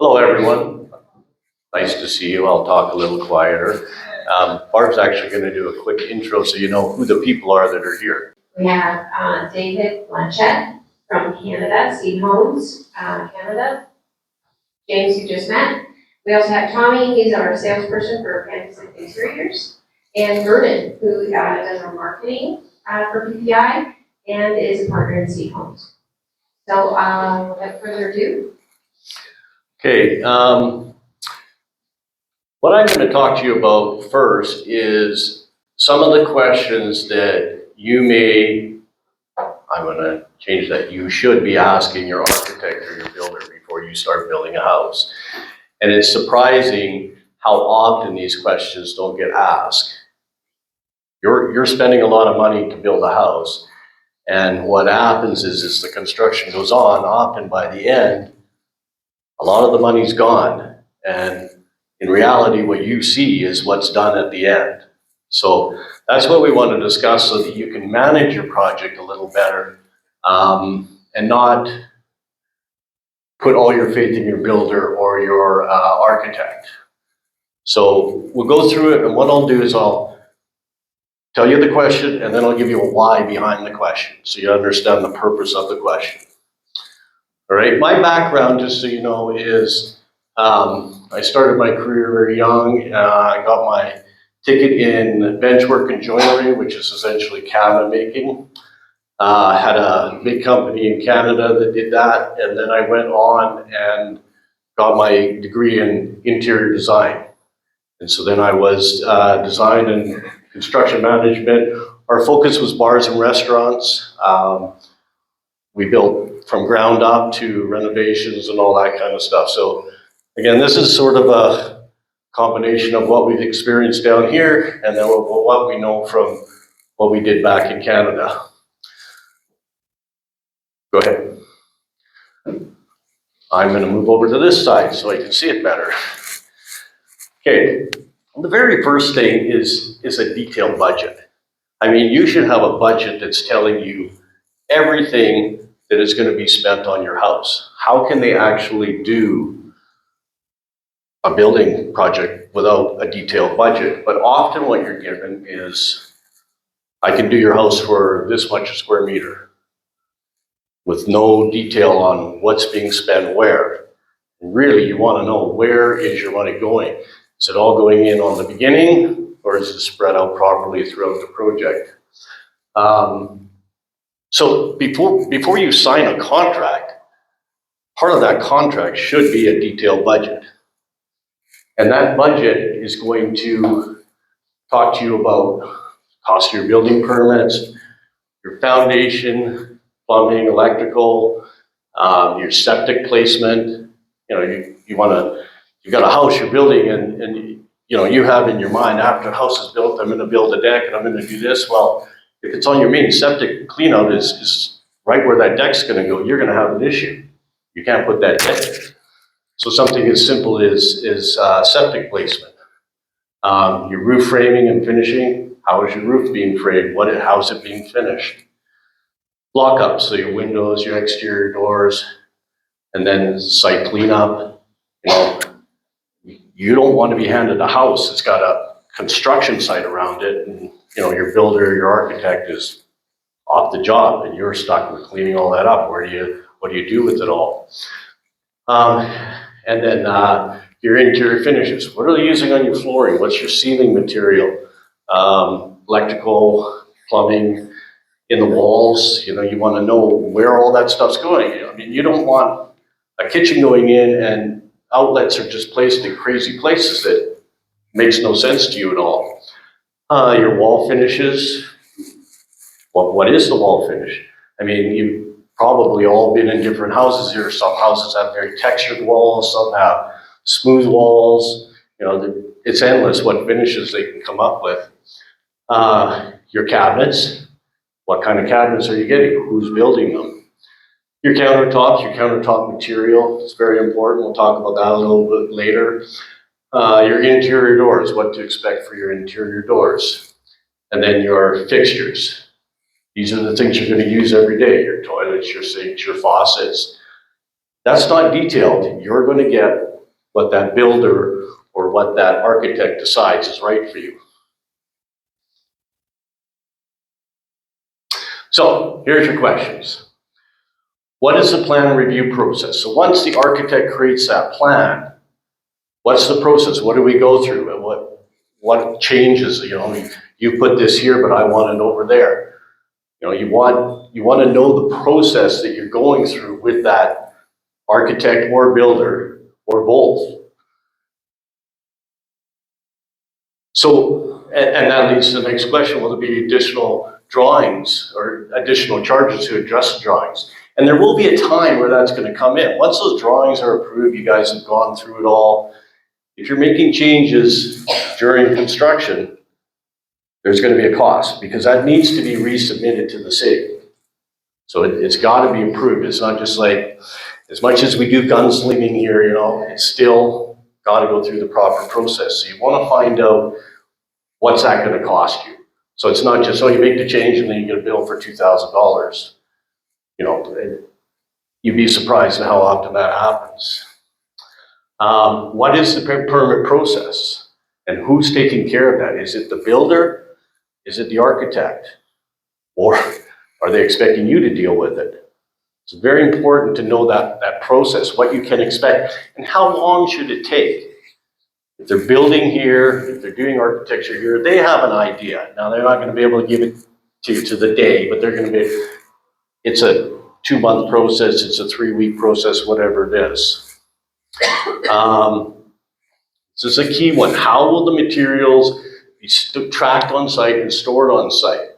Hello, everyone. Nice to see you. I'll talk a little quieter. Barb's actually going to do a quick intro so you know who the people are that are here. We have David Blanchette from Canada, Steve Holmes, Canada, James, you just met. We also have Tommy, he's our salesperson for Campus Interiors, and Vernon, who does our marketing for PPI and is a partner in Steve Holmes. So without further ado. Okay. What I'm going to talk to you about first is some of the questions that you may, I'm going to change that, you should be asking your architect or your builder before you start building a house. And it's surprising how often these questions don't get asked. You're spending a lot of money to build a house, and what happens is the construction goes on, often by the end, a lot of the money's gone, and in reality, what you see is what's done at the end. So that's what we want to discuss so that you can manage your project a little better and not put all your faith in your builder or your architect. So we'll go through it, and what I'll do is I'll tell you the question, and then I'll give you a why behind the question so you understand the purpose of the question. All right, my background, just so you know, is I started my career very young. I got my ticket in benchwork and joinery, which is essentially cabinet making. Had a big company in Canada that did that, and then I went on and got my degree in interior design. And so then I was design and construction management. Our focus was bars and restaurants. We built from ground up to renovations and all that kind of stuff. So again, this is sort of a combination of what we've experienced down here and then what we know from what we did back in Canada. Go ahead. I'm going to move over to this side so I can see it better. Okay, the very first thing is a detailed budget. I mean, you should have a budget that's telling you everything that is going to be spent on your house. How can they actually do a building project without a detailed budget? But often what you're given is, I can do your house for this much a square meter, with no detail on what's being spent where. And really, you want to know, where is your money going? Is it all going in on the beginning, or is it spread out properly throughout the project? So before you sign a contract, part of that contract should be a detailed budget. And that budget is going to talk to you about cost of your building permits, your foundation, plumbing, electrical, your septic placement. You know, you've got a house you're building, and you know, you have in your mind, after the house is built, I'm going to build a deck and I'm going to do this. Well, if it's on your main septic, cleanout is right where that deck's going to go, you're going to have an issue. You can't put that deck. So something as simple as septic placement. Your roof framing and finishing. How is your roof being framed? How's it being finished? Lockups, so your windows, your exterior doors, and then site cleanup. You know, you don't want to be handed a house that's got a construction site around it, and you know, your builder, your architect is off the job, and you're stuck with cleaning all that up. What do you do with it all? And then your interior finishes. What are they using on your flooring? What's your ceiling material? Electrical, plumbing, in the walls. You know, you want to know where all that stuff's going. I mean, you don't want a kitchen going in and outlets are just placed in crazy places that makes no sense to you at all. Your wall finishes. What is the wall finish? I mean, you've probably all been in different houses here. Some houses have very textured walls, some have smooth walls. You know, it's endless what finishes they can come up with. Your cabinets. What kind of cabinets are you getting? Who's building them? Your countertop material is very important. We'll talk about that a little bit later. Your interior doors, what to expect for your interior doors. And then your fixtures. These are the things you're going to use every day. Your toilets, your sinks, your faucets. That's not detailed. You're going to get what that builder or what that architect decides is right for you. So here's your questions. What is the plan review process? So once the architect creates that plan, what's the process? What do we go through? And what changes? You put this here, but I want it over there. You want to know the process that you're going through with that architect or builder or both. So, and that leads to the next question, will there be additional drawings or additional charges to adjust the drawings? And there will be a time where that's going to come in. Once those drawings are approved, you guys have gone through it all. If you're making changes during construction, there's going to be a cost because that needs to be resubmitted to the city. So it's got to be approved. It's not just like, as much as we do gunslinging here, it's still got to go through the proper process. So you want to find out what's that going to cost you. So it's not just, you make the change and then you get a bill for $2,000. You'd be surprised at how often that happens. What is the permit process? And who's taking care of that? Is it the builder? Is it the architect? Or are they expecting you to deal with it? It's very important to know that process, what you can expect, and how long should it take. If they're building here, if they're doing architecture here, they have an idea. Now, they're not going to be able to give it to you to the day, but they're going to be, it's a 2-month process, it's a 3-week process, whatever it is. This is a key one. How will the materials be tracked on site and stored on site?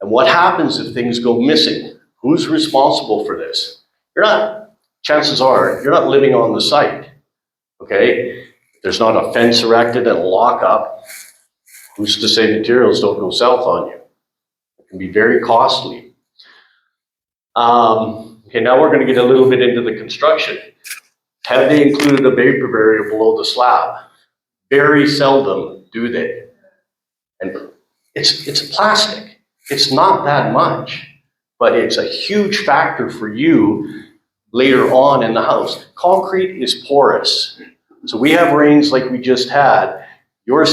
And what happens if things go missing? Who's responsible for this? Chances are, you're not living on the site, okay? There's not a fence erected and a lockup. Who's to say materials don't go south on you? It can be very costly. Okay, now we're going to get a little bit into the construction. Have they included a vapor barrier below the slab? Very seldom do they. And it's plastic. It's not that much, but it's a huge factor for you later on in the house. Concrete is porous. So we have rains like we just had. Your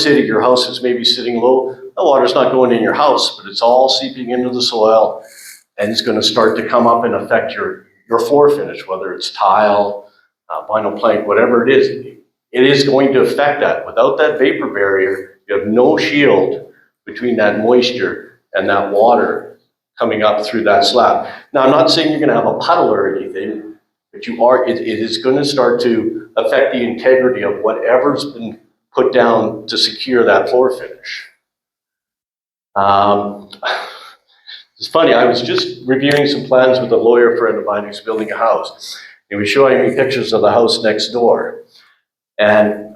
house is maybe sitting low. The water's not going in your house, but it's all seeping into the soil and it's going to start to come up and affect your floor finish, whether it's tile, vinyl plank, whatever it is. It is going to affect that. Without that vapor barrier, you have no shield between that moisture and that water coming up through that slab. Now, I'm not saying you're going to have a puddle or anything, but it is going to start to affect the integrity of whatever's been put down to secure that floor finish. It's funny, I was just reviewing some plans with a lawyer friend of mine who's building a house. He was showing me pictures of the house next door. And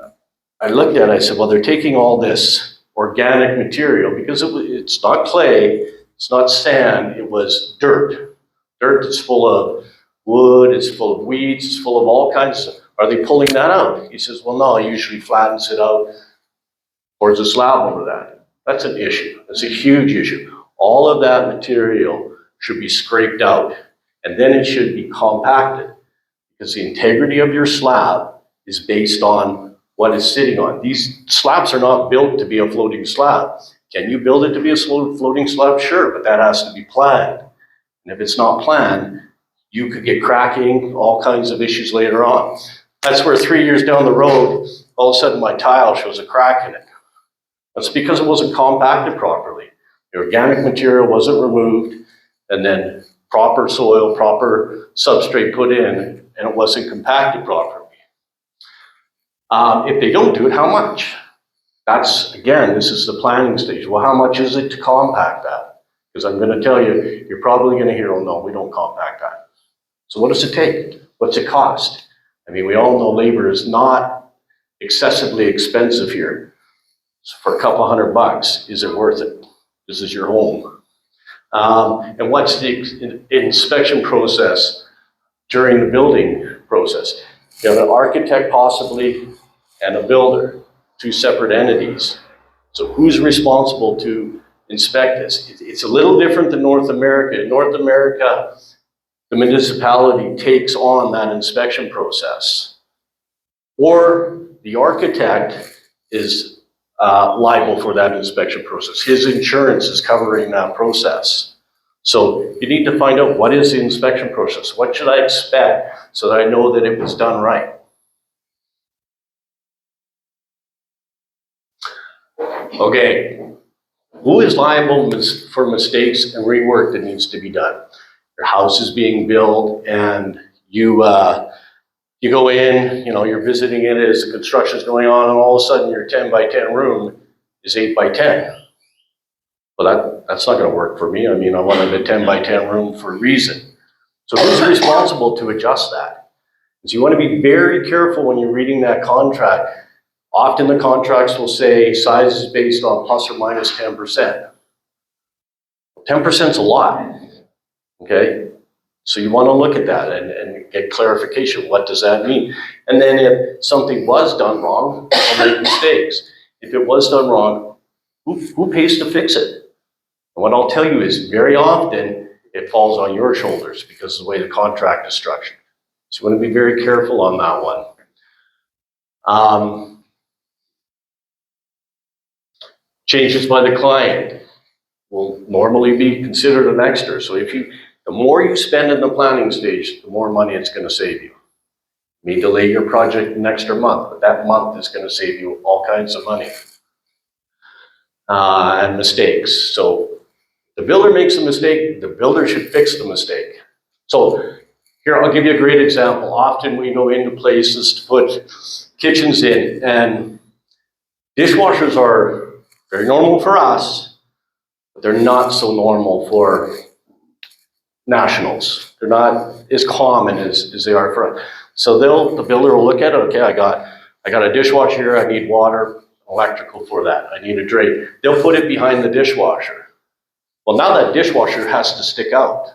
I looked at it, I said, well, they're taking all this organic material because it's not clay, it's not sand, it was dirt. Dirt is full of wood, it's full of weeds, it's full of all kinds of stuff. Are they pulling that out? He says, well, no, he usually flattens it out, pours a slab over that. That's an issue. That's a huge issue. All of that material should be scraped out, and then it should be compacted, because the integrity of your slab is based on what it's sitting on. These slabs are not built to be a floating slab. Can you build it to be a floating slab? Sure, but that has to be planned. And if it's not planned, you could get cracking, all kinds of issues later on. That's where 3 years down the road, all of a sudden my tile shows a crack in it. That's because it wasn't compacted properly. The organic material wasn't removed, and then proper soil, proper substrate put in, and it wasn't compacted properly. If they don't do it, how much? That's, again, this is the planning stage. Well, how much is it to compact that? Because I'm going to tell you, you're probably going to hear, oh no, we don't compact that. So what does it take? What's it cost? I mean, we all know labor is not excessively expensive here. So for a couple $100, is it worth it? This is your home. And what's the inspection process during the building process? You have an architect possibly and a builder, 2 separate entities. So who's responsible to inspect this? It's a little different than North America. In North America, the municipality takes on that inspection process. Or the architect is liable for that inspection process. His insurance is covering that process. So you need to find out, what is the inspection process? What should I expect so that I know that it was done right? Okay, who is liable for mistakes and rework that needs to be done? Your house is being built and you go in, you're visiting it as the construction is going on, and all of a sudden your 10 by 10 room is 8 by 10. Well, that's not going to work for me. I mean, I wanted a 10 by 10 room for a reason. So who's responsible to adjust that? So you want to be very careful when you're reading that contract. Often the contracts will say size is based on plus or minus 10%. 10% is a lot, okay? So you want to look at that and get clarification. What does that mean? And then if something was done wrong, I'll make mistakes. If it was done wrong, who pays to fix it? And what I'll tell you is, very often it falls on your shoulders because of the way the contract is structured. So you want to be very careful on that one. Changes by the client will normally be considered an extra. So the more you spend in the planning stage, the more money it's going to save you. You may delay your project an extra month, but that month is going to save you all kinds of money. And mistakes. So the builder makes a mistake, the builder should fix the mistake. So here, I'll give you a great example. Often we go into places to put kitchens in, and dishwashers are very normal for us, but they're not so normal for nationals. They're not as common as they are for us. So the builder will look at it, okay, I got a dishwasher here, I need water, electrical for that, I need a drain. They'll put it behind the dishwasher. Well, now that dishwasher has to stick out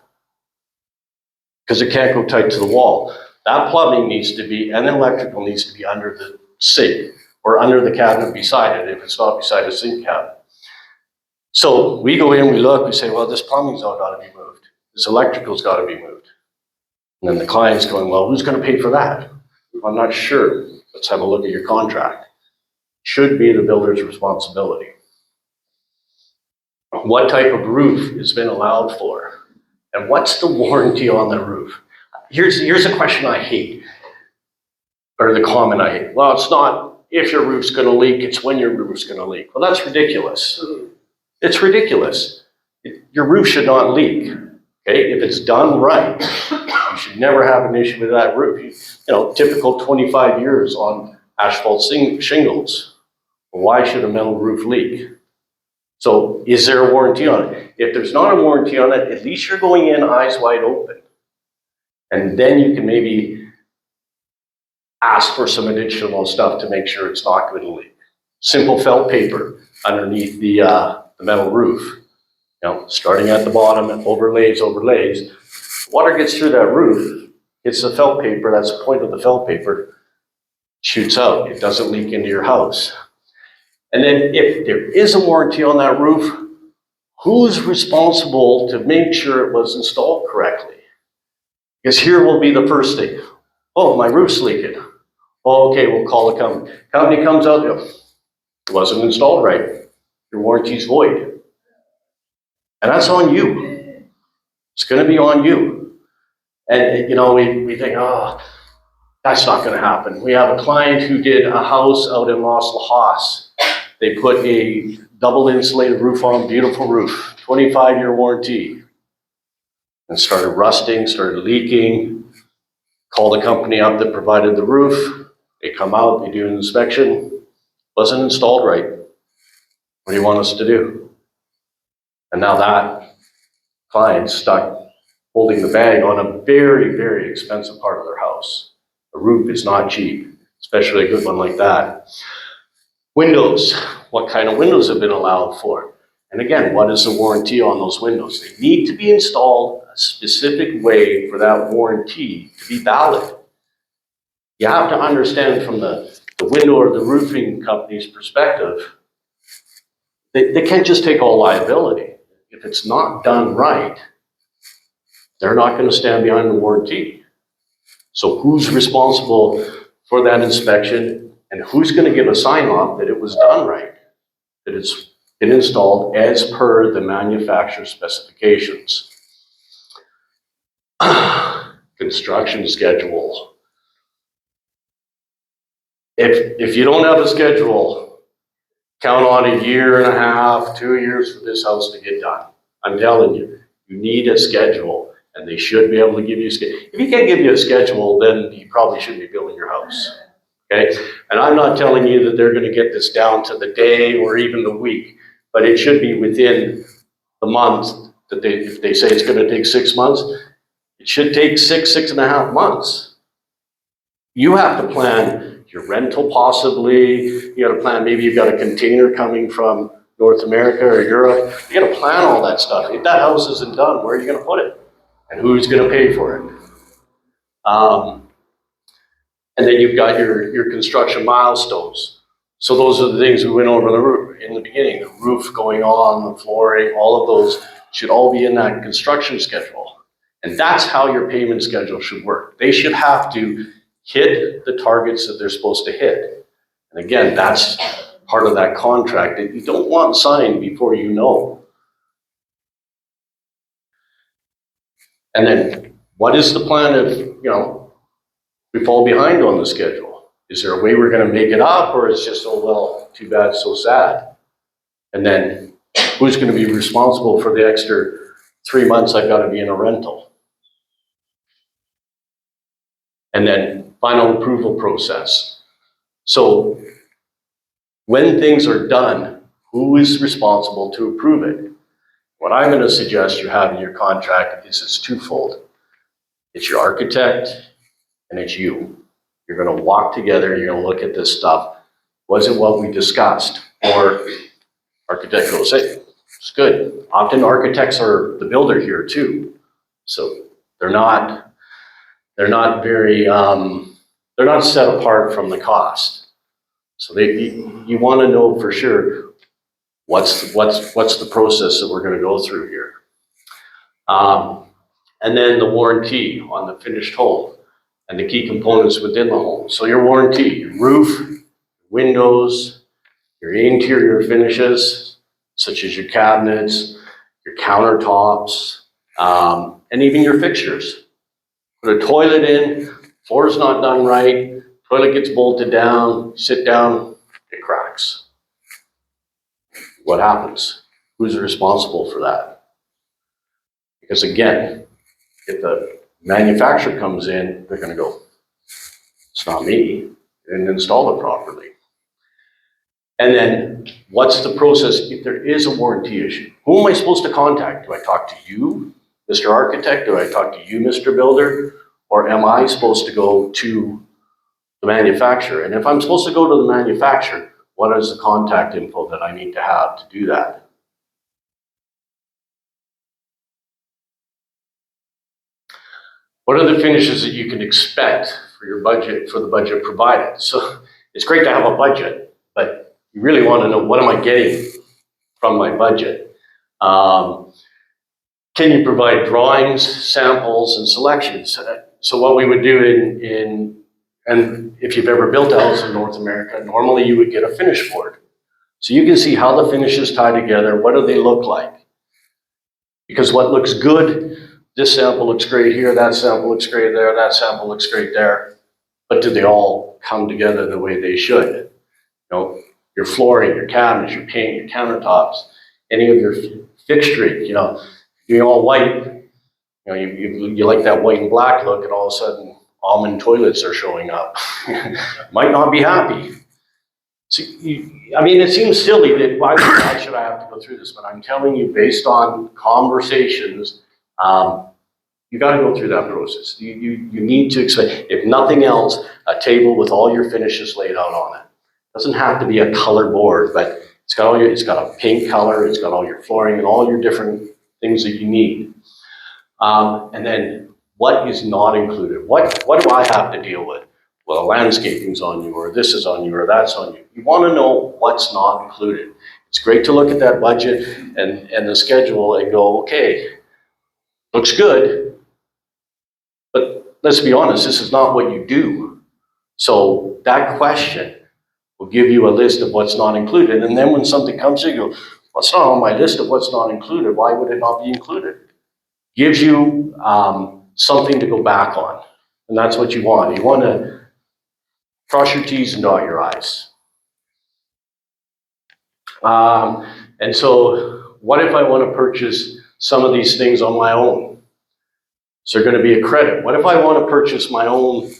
because it can't go tight to the wall. That plumbing needs to be, and electrical needs to be under the sink or under the cabinet beside it if it's not beside a sink cabinet. So we go in, we look, we say, well, this plumbing's all got to be moved. This electrical's got to be moved. And then the client's going, well, who's going to pay for that? I'm not sure. Let's have a look at your contract. Should be the builder's responsibility. What type of roof has been allowed for? And what's the warranty on the roof? Here's a question I hate, or the comment I hate. Well, it's not if your roof's going to leak, it's when your roof's going to leak. Well, that's ridiculous. It's ridiculous. Your roof should not leak. Okay, if it's done right, you should never have an issue with that roof. Typical 25 years on asphalt shingles. Why should a metal roof leak? So is there a warranty on it? If there's not a warranty on it, at least you're going in eyes wide open. And then you can maybe ask for some additional stuff to make sure it's not going to leak. Simple felt paper underneath the metal roof. Starting at the bottom and overlays. Water gets through that roof, hits the felt paper, that's the point of the felt paper, shoots out. It doesn't leak into your house. And then if there is a warranty on that roof, who's responsible to make sure it was installed correctly? Because here will be the first thing. Oh, my roof's leaking. Oh, okay, we'll call the company. Company comes out, it wasn't installed right. Your warranty's void. And that's on you. It's going to be on you. And we think, oh, that's not going to happen. We have a client who did a house out in Los Lajas. They put a double insulated roof on, beautiful roof, 25-year warranty. And started rusting, started leaking. Call the company up that provided the roof. They come out, they do an inspection. Wasn't installed right. What do you want us to do? And now that client's stuck holding the bag on a very, very expensive part of their house. A roof is not cheap, especially a good one like that. Windows. What kind of windows have been allowed for? And again, what is the warranty on those windows? They need to be installed a specific way for that warranty to be valid. You have to understand from the window or the roofing company's perspective, they can't just take all liability. If it's not done right, they're not going to stand behind the warranty. So who's responsible for that inspection, and who's going to give a sign off that it was done right, that it's been installed as per the manufacturer's specifications? Construction schedule. If you don't have a schedule, count on a year and a half, 2 years for this house to get done. I'm telling you, you need a schedule, and they should be able to give you a schedule. If you can't give you a schedule, then you probably shouldn't be building your house. Okay? And I'm not telling you that they're going to get this down to the day or even the week, but it should be within the month that if they say it's going to take 6 months, it should take 6.5 months. You have to plan your rental possibly. You got to plan, maybe you've got a container coming from North America or Europe. You got to plan all that stuff. If that house isn't done, where are you going to put it? And who's going to pay for it? And then you've got your construction milestones. So those are the things we went over the roof in the beginning. The roof going on, the flooring, all of those should all be in that construction schedule. And that's how your payment schedule should work. They should have to hit the targets that they're supposed to hit. And again, that's part of that contract that you don't want signed before you know. And then what is the plan if, we fall behind on the schedule? Is there a way we're going to make it up, or it's just, oh, well, too bad, so sad? And then who's going to be responsible for the extra 3 months I've got to be in a rental? And then final approval process. So when things are done, who is responsible to approve it? What I'm going to suggest you have in your contract is it's twofold. It's your architect and it's you. You're going to walk together, you're going to look at this stuff. Was it what we discussed? Or architect goes, hey, it's good. Often architects are the builder here too. So they're not very, they're not set apart from the cost. So you want to know for sure what's the process that we're going to go through here. And then the warranty on the finished home and the key components within the home. So your warranty, your roof, windows, your interior finishes, such as your cabinets, your countertops, and even your fixtures. Put a toilet in, floor's not done right, toilet gets bolted down, sit down, it cracks. What happens? Who's responsible for that? Because again, if the manufacturer comes in, they're going to go, it's not me, I didn't install it properly. And then what's the process if there is a warranty issue? Who am I supposed to contact? Do I talk to you, Mr. Architect? Do I talk to you, Mr. Builder? Or am I supposed to go to the manufacturer? And if I'm supposed to go to the manufacturer, what is the contact info that I need to have to do that? What are the finishes that you can expect for your budget, for the budget provided? So it's great to have a budget, but you really want to know, what am I getting from my budget? Can you provide drawings, samples, and selections? So what we would do and if you've ever built a house in North America, normally you would get a finish board. So you can see how the finishes tie together, what do they look like? Because what looks good, this sample looks great here, that sample looks great there, that sample looks great there, but do they all come together the way they should? Your flooring, your cabinets, your paint, your countertops, any of your fixturing, you're all white, you like that white and black look, and all of a sudden almond toilets are showing up. Might not be happy. It seems silly that why should I have to go through this? But I'm telling you, based on conversations, you got to go through that process. You need to expect, if nothing else, a table with all your finishes laid out on it. It doesn't have to be a color board, but it's got a pink color, it's got all your flooring and all your different things that you need. And then what is not included? What do I have to deal with? Well, landscaping's on you, or this is on you, or that's on you. You want to know what's not included. It's great to look at that budget and the schedule and go, okay, looks good, let's be honest, this is not what you do. So that question will give you a list of what's not included. And then when something comes to you, well, it's not on my list of what's not included. Why would it not be included? Gives you something to go back on. And that's what you want. You want to cross your T's and dot your I's. And so what if I want to purchase some of these things on my own? Is there going to be a credit? What if I want to purchase my own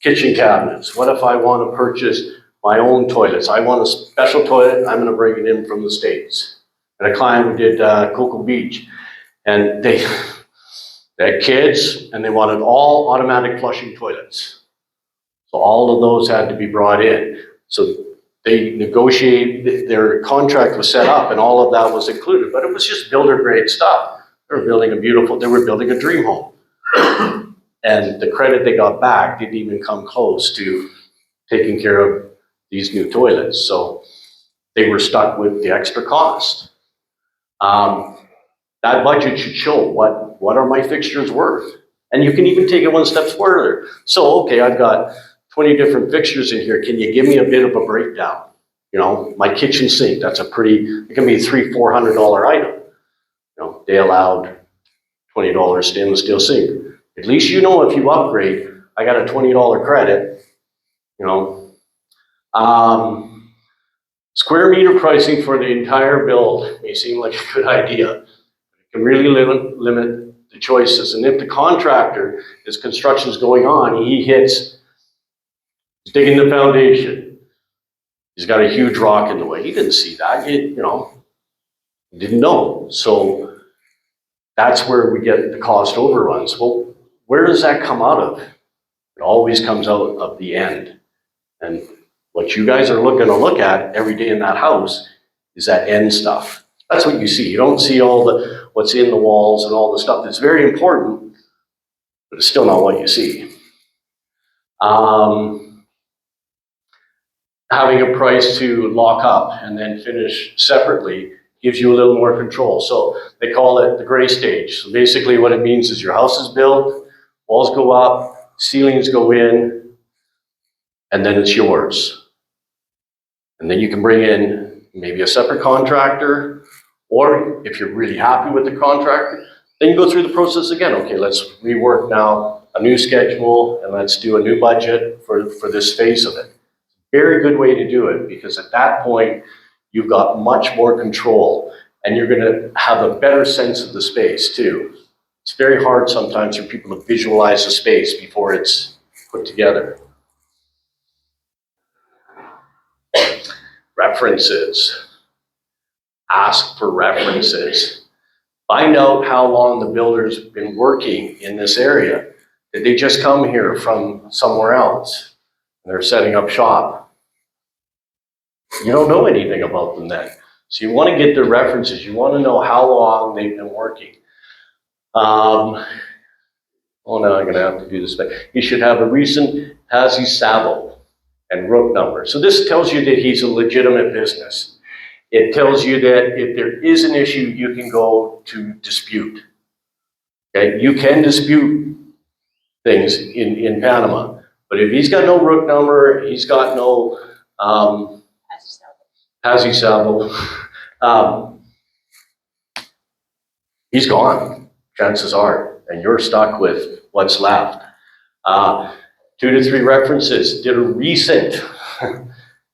kitchen cabinets? What if I want to purchase my own toilets? I want a special toilet. I'm going to bring it in from the States. And a client who did Cocoa Beach, and they had kids, and they wanted all automatic flushing toilets. So all of those had to be brought in. So they negotiated, their contract was set up, and all of that was included. But it was just builder grade stuff. They were building a dream home. And the credit they got back didn't even come close to taking care of these new toilets. So they were stuck with the extra cost. That budget should show what are my fixtures worth. And you can even take it one step further. So, okay, I've got 20 different fixtures in here. Can you give me a bit of a breakdown? You know, my kitchen sink, it can be a $300-400 item. You know, they allowed $20 stainless steel sink. At least you know if you upgrade, I got a $20 credit, you know. Square meter pricing for the entire build may seem like a good idea. It can really limit the choices. And if the contractor, his construction's going on, he's digging the foundation. He's got a huge rock in the way. He didn't see that, he didn't know. So that's where we get the cost overruns. Well, where does that come out of? It always comes out of the end. And what you guys are looking to look at every day in that house is that end stuff. That's what you see. You don't see all what's in the walls and all the stuff that's very important, but it's still not what you see. Having a price to lock up and then finish separately gives you a little more control. So they call it the gray stage. So basically what it means is your house is built, walls go up, ceilings go in, and then it's yours. And then you can bring in maybe a separate contractor, or if you're really happy with the contractor, then you go through the process again. Okay, let's rework now a new schedule, and let's do a new budget for this phase of it. Very good way to do it, because at that point, you've got much more control, and you're gonna have a better sense of the space too. It's very hard sometimes for people to visualize the space before it's put together. References. Ask for references. Find out how long the builder's been working in this area. Did they just come here from somewhere else? They're setting up shop. You don't know anything about them then. So you want to get their references. You want to know how long they've been working. Oh, now I'm going to have to do this. You should have a recent HASI Sabo and rook number. So this tells you that he's a legitimate business. It tells you that if there is an issue, you can go to dispute. Okay, you can dispute things in Panama, but if he's got no rook number, he's got no HASI Sabo, he's gone, chances are, and you're stuck with what's left. 2 to 3 references. Did a recent.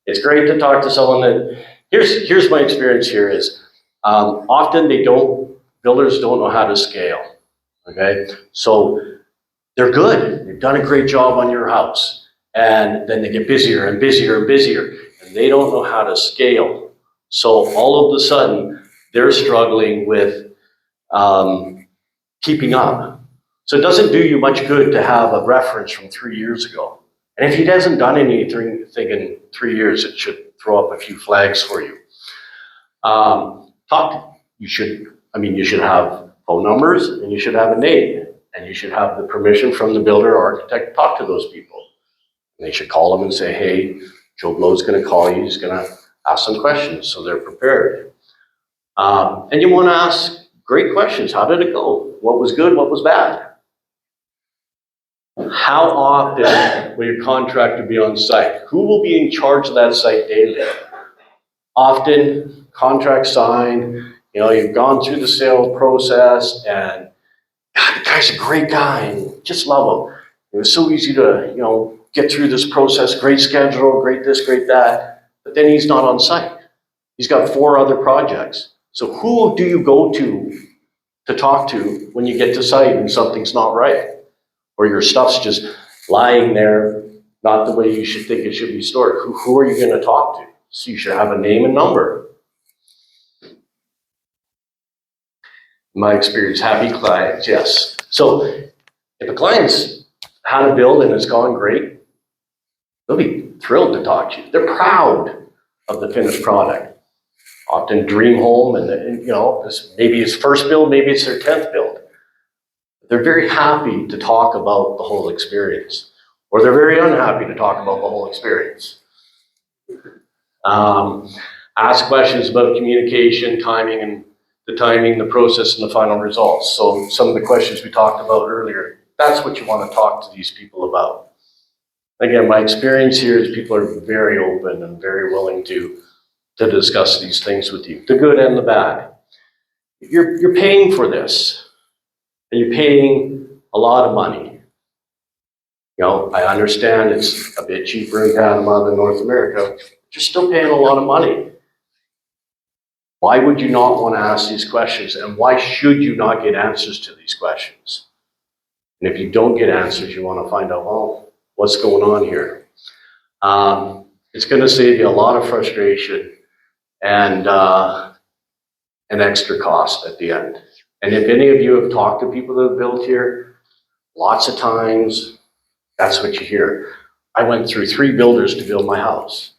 It's great to talk to someone that, here's my experience here is, often builders don't know how to scale, okay? So they're good, they've done a great job on your house, and then they get busier and busier and busier, and they don't know how to scale. So all of a sudden, they're struggling with keeping up. So it doesn't do you much good to have a reference from 3 years ago. And if he hasn't done anything in 3 years, it should throw up a few flags for you. You should have phone numbers, and you should have a name, and you should have the permission from the builder or architect to talk to those people. And they should call them and say, hey, Joe Blow's gonna call you, he's gonna ask some questions, so they're prepared. And you wanna ask great questions. How did it go? What was good, what was bad? How often will your contractor be on site? Who will be in charge of that site daily? Often, contract signed, you've gone through the sale process and God, the guy's a great guy and just love him. It was so easy to, get through this process, great schedule, great this, great that, but then he's not on site. He's got 4 other projects. So who do you go to talk to when you get to site and something's not right? Or your stuff's just lying there, not the way you should think it should be stored. Who are you going to talk to? So you should have a name and number. In my experience, happy clients, yes. So if a client's had a build and it's gone great, they'll be thrilled to talk to you. They're proud of the finished product. Often dream home and this maybe his first build, maybe it's their 10th build. They're very happy to talk about the whole experience, or they're very unhappy to talk about the whole experience. Ask questions about communication, timing, the process, and the final results. So some of the questions we talked about earlier, that's what you want to talk to these people about. Again, my experience here is people are very open and very willing to discuss these things with you, the good and the bad. You're paying for this. And you're paying a lot of money. I understand it's a bit cheaper in Panama than North America, but you're still paying a lot of money. Why would you not want to ask these questions? And why should you not get answers to these questions? And if you don't get answers, you want to find out, well, what's going on here? It's going to save you a lot of frustration and an extra cost at the end. And if any of you have talked to people that have built here, lots of times, that's what you hear. I went through 3 builders to build my house.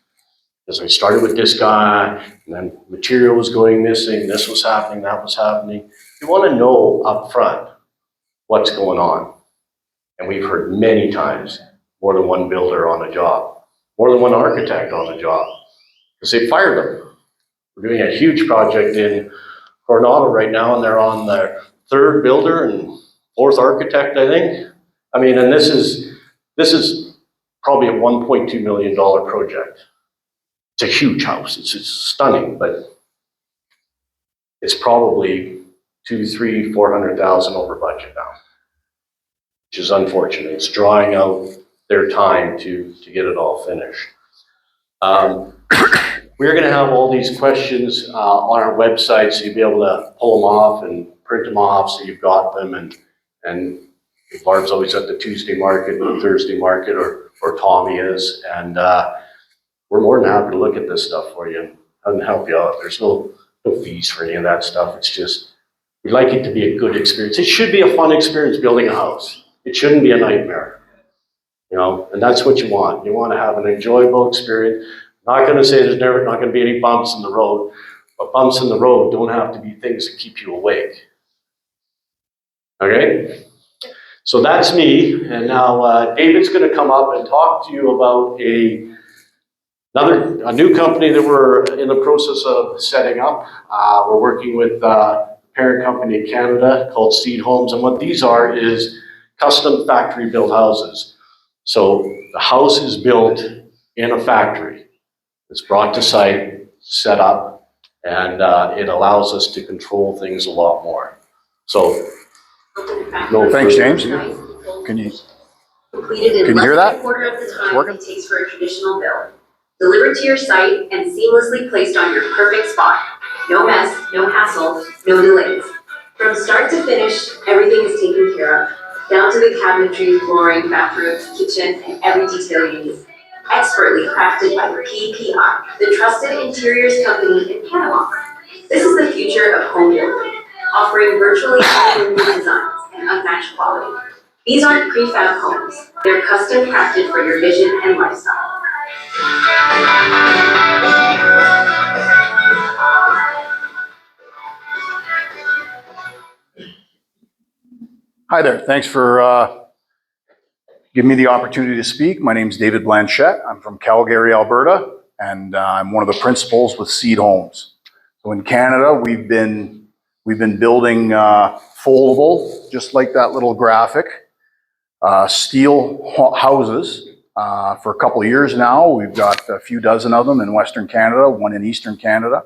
Because I started with this guy, and then material was going missing, this was happening, that was happening. You want to know up front what's going on. And we've heard many times, more than one builder on a job, more than one architect on a job, because they fired them. We're doing a huge project in Coronado right now, and they're on their 3rd builder and 4th architect, I think. I mean, and this is probably a $1.2 million project. It's a huge house. It's stunning, but it's probably 400,000 over budget now, which is unfortunate. It's drawing out their time to get it all finished. We're going to have all these questions on our website, so you'll be able to pull them off and print them off so you've got them. And Barb's always at the Tuesday market and the Thursday market, or Tommy is. And we're more than happy to look at this stuff for you and help you out. There's no fees for any of that stuff. It's just, we'd like it to be a good experience. It should be a fun experience building a house. It shouldn't be a nightmare, and that's what you want. You want to have an enjoyable experience. Not going to say there's never not going to be any bumps in the road, but bumps in the road don't have to be things that keep you awake. Okay? So that's me, and now David's going to come up and talk to you about a new company that we're in the process of setting up. We're working with a parent company in Canada called Seed Homes, and what these are is custom factory-built houses. So the house is built in a factory. It's brought to site, set up, and it allows us to control things a lot more. So, Thanks, James. Can you hear that? Quarter of the time Working? it takes for a traditional build. Delivered to your site and seamlessly placed on your perfect spot. No mess, no hassle, no delays. From start to finish, everything is taken care of, down to the cabinetry, flooring, bathrooms, kitchen, and every detail you need. Expertly crafted by PPI, the trusted interiors company in Panama. This is the future of home building, offering virtually unlimited designs and unmatched quality. These aren't prefab homes, they're custom crafted for your vision and lifestyle. Hi there. Thanks for giving me the opportunity to speak. My name is David Blanchette. I'm from Calgary, Alberta, and I'm one of the principals with Seed Homes. So in Canada, we've been building foldable, just like that little graphic, steel houses for a couple of years now. We've got a few dozen of them in Western Canada, one in Eastern Canada.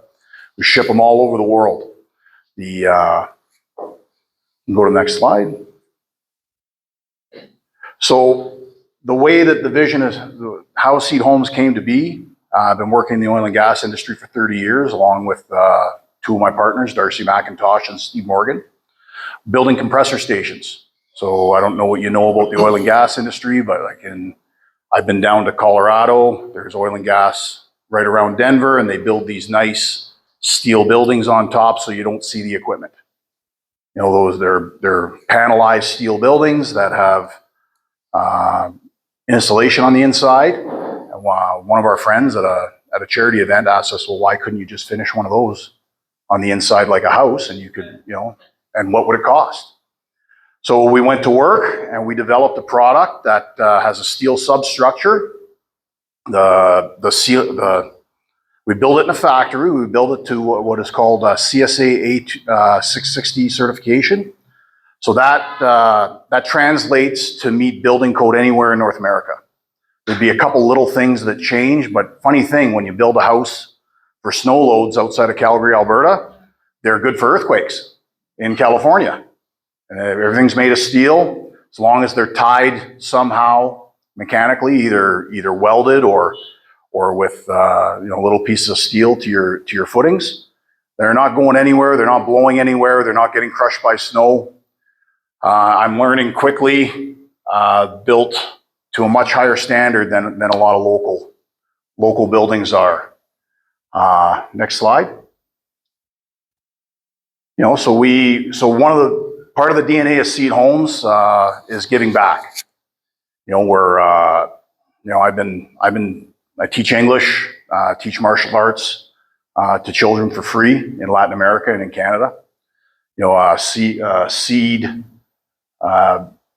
We ship them all over the world. Go to the next slide. So the way that the vision is, how Seed Homes came to be, I've been working in the oil and gas industry for 30 years, along with two of my partners, Darcy McIntosh and Steve Morgan, building compressor stations. So I don't know what you know about the oil and gas industry, but I've been down to Colorado. There's oil and gas right around Denver, and they build these nice steel buildings on top so you don't see the equipment. You know, they're panelized steel buildings that have insulation on the inside. And one of our friends at a charity event asked us, well, why couldn't you just finish one of those on the inside like a house, and you could, you know, and what would it cost? So we went to work and we developed a product that has a steel substructure. We build it in a factory. We build it to what is called CSA 660 certification. So that translates to meet building code anywhere in North America. There'd be a couple little things that change, but funny thing, when you build a house for snow loads outside of Calgary, Alberta, they're good for earthquakes in California. And everything's made of steel, as long as they're tied somehow mechanically, either welded or with little pieces of steel to your footings. They're not going anywhere. They're not blowing anywhere. They're not getting crushed by snow. I'm learning quickly, built to a much higher standard than a lot of local buildings are. Next slide. You know, so part of the DNA of Seed Homes is giving back. You know, I teach English, teach martial arts to children for free in Latin America and in Canada. You know, Seed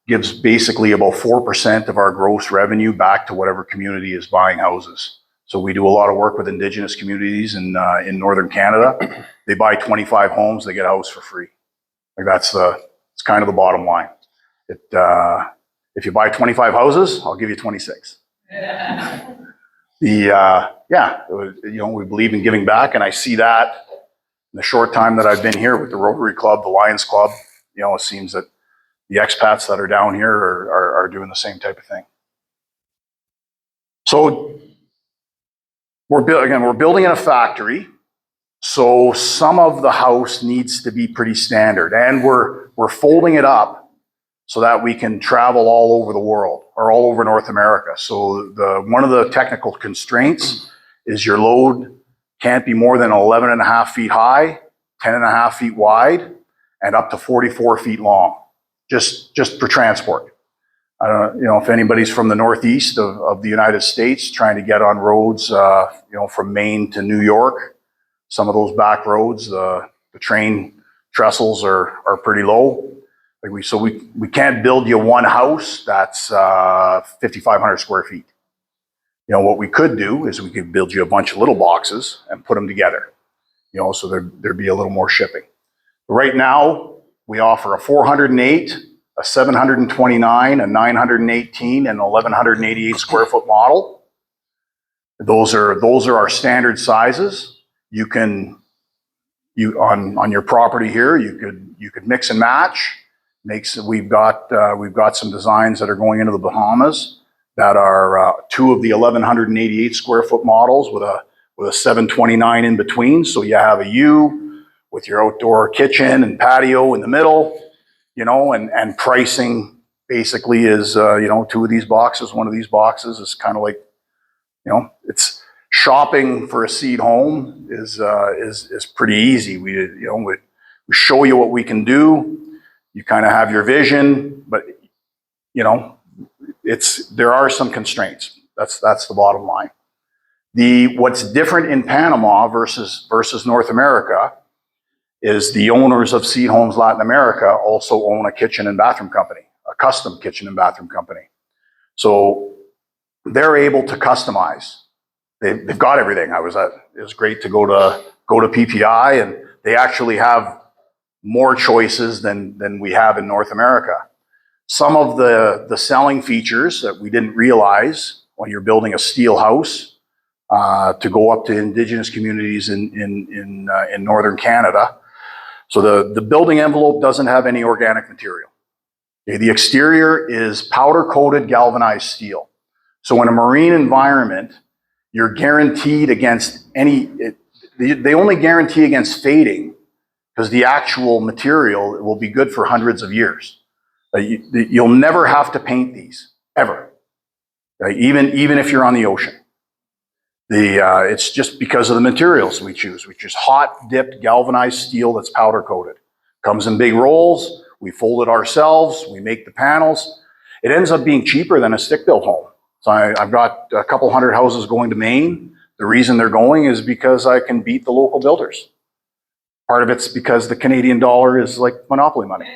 gives basically about 4% of our gross revenue back to whatever community is buying houses. So we do a lot of work with Indigenous communities in Northern Canada. They buy 25 homes, they get a house for free. Like it's kind of the bottom line. If you buy 25 houses, I'll give you 26. We believe in giving back, and I see that in the short time that I've been here with the Rotary Club, the Lions Club. You know, it seems that the expats that are down here are doing the same type of thing. So we're building in a factory, so some of the house needs to be pretty standard, and we're folding it up so that we can travel all over the world or all over North America. So one of the technical constraints is your load can't be more than 11.5 feet high, 10.5 feet wide, and up to 44 feet long, just for transport. I don't know if anybody's from the northeast of the United States trying to get on roads, from Maine to New York. Some of those back roads, the train trestles are pretty low. So we can't build you one house that's 5,500 square feet. You know, what we could do is we could build you a bunch of little boxes and put them together. You know, so there'd be a little more shipping. Right now, we offer a 408, a 729, a 918, and 1,188 square foot model. Those are our standard sizes. On your property here, you could mix and match. We've got some designs that are going into the Bahamas that are two of the 1,188 square foot models with a 729 in between. So you have a U with your outdoor kitchen and patio in the middle, you know, and pricing basically is, two of these boxes, one of these boxes is kind of like, you know, it's shopping for a Seed home is pretty easy. We show you what we can do. You kind of have your vision, but you know, there are some constraints. That's the bottom line. What's different in Panama versus North America is the owners of Seed Homes Latin America also own a kitchen and bathroom company, a custom kitchen and bathroom company. So they're able to customize. They've got everything. It was great to go to PPI, and they actually have more choices than we have in North America. Some of the selling features that we didn't realize when you're building a steel house to go up to Indigenous communities in northern Canada. So the building envelope doesn't have any organic material. Okay, the exterior is powder-coated galvanized steel. So in a marine environment, you're guaranteed against they only guarantee against fading because the actual material will be good for hundreds of years. You'll never have to paint these, ever. Even if you're on the ocean. It's just because of the materials we choose. We choose hot dipped galvanized steel that's powder coated. Comes in big rolls. We fold it ourselves. We make the panels. It ends up being cheaper than a stick built home. So I've got a couple hundred houses going to Maine. The reason they're going is because I can beat the local builders. Part of it's because the Canadian dollar is like monopoly money.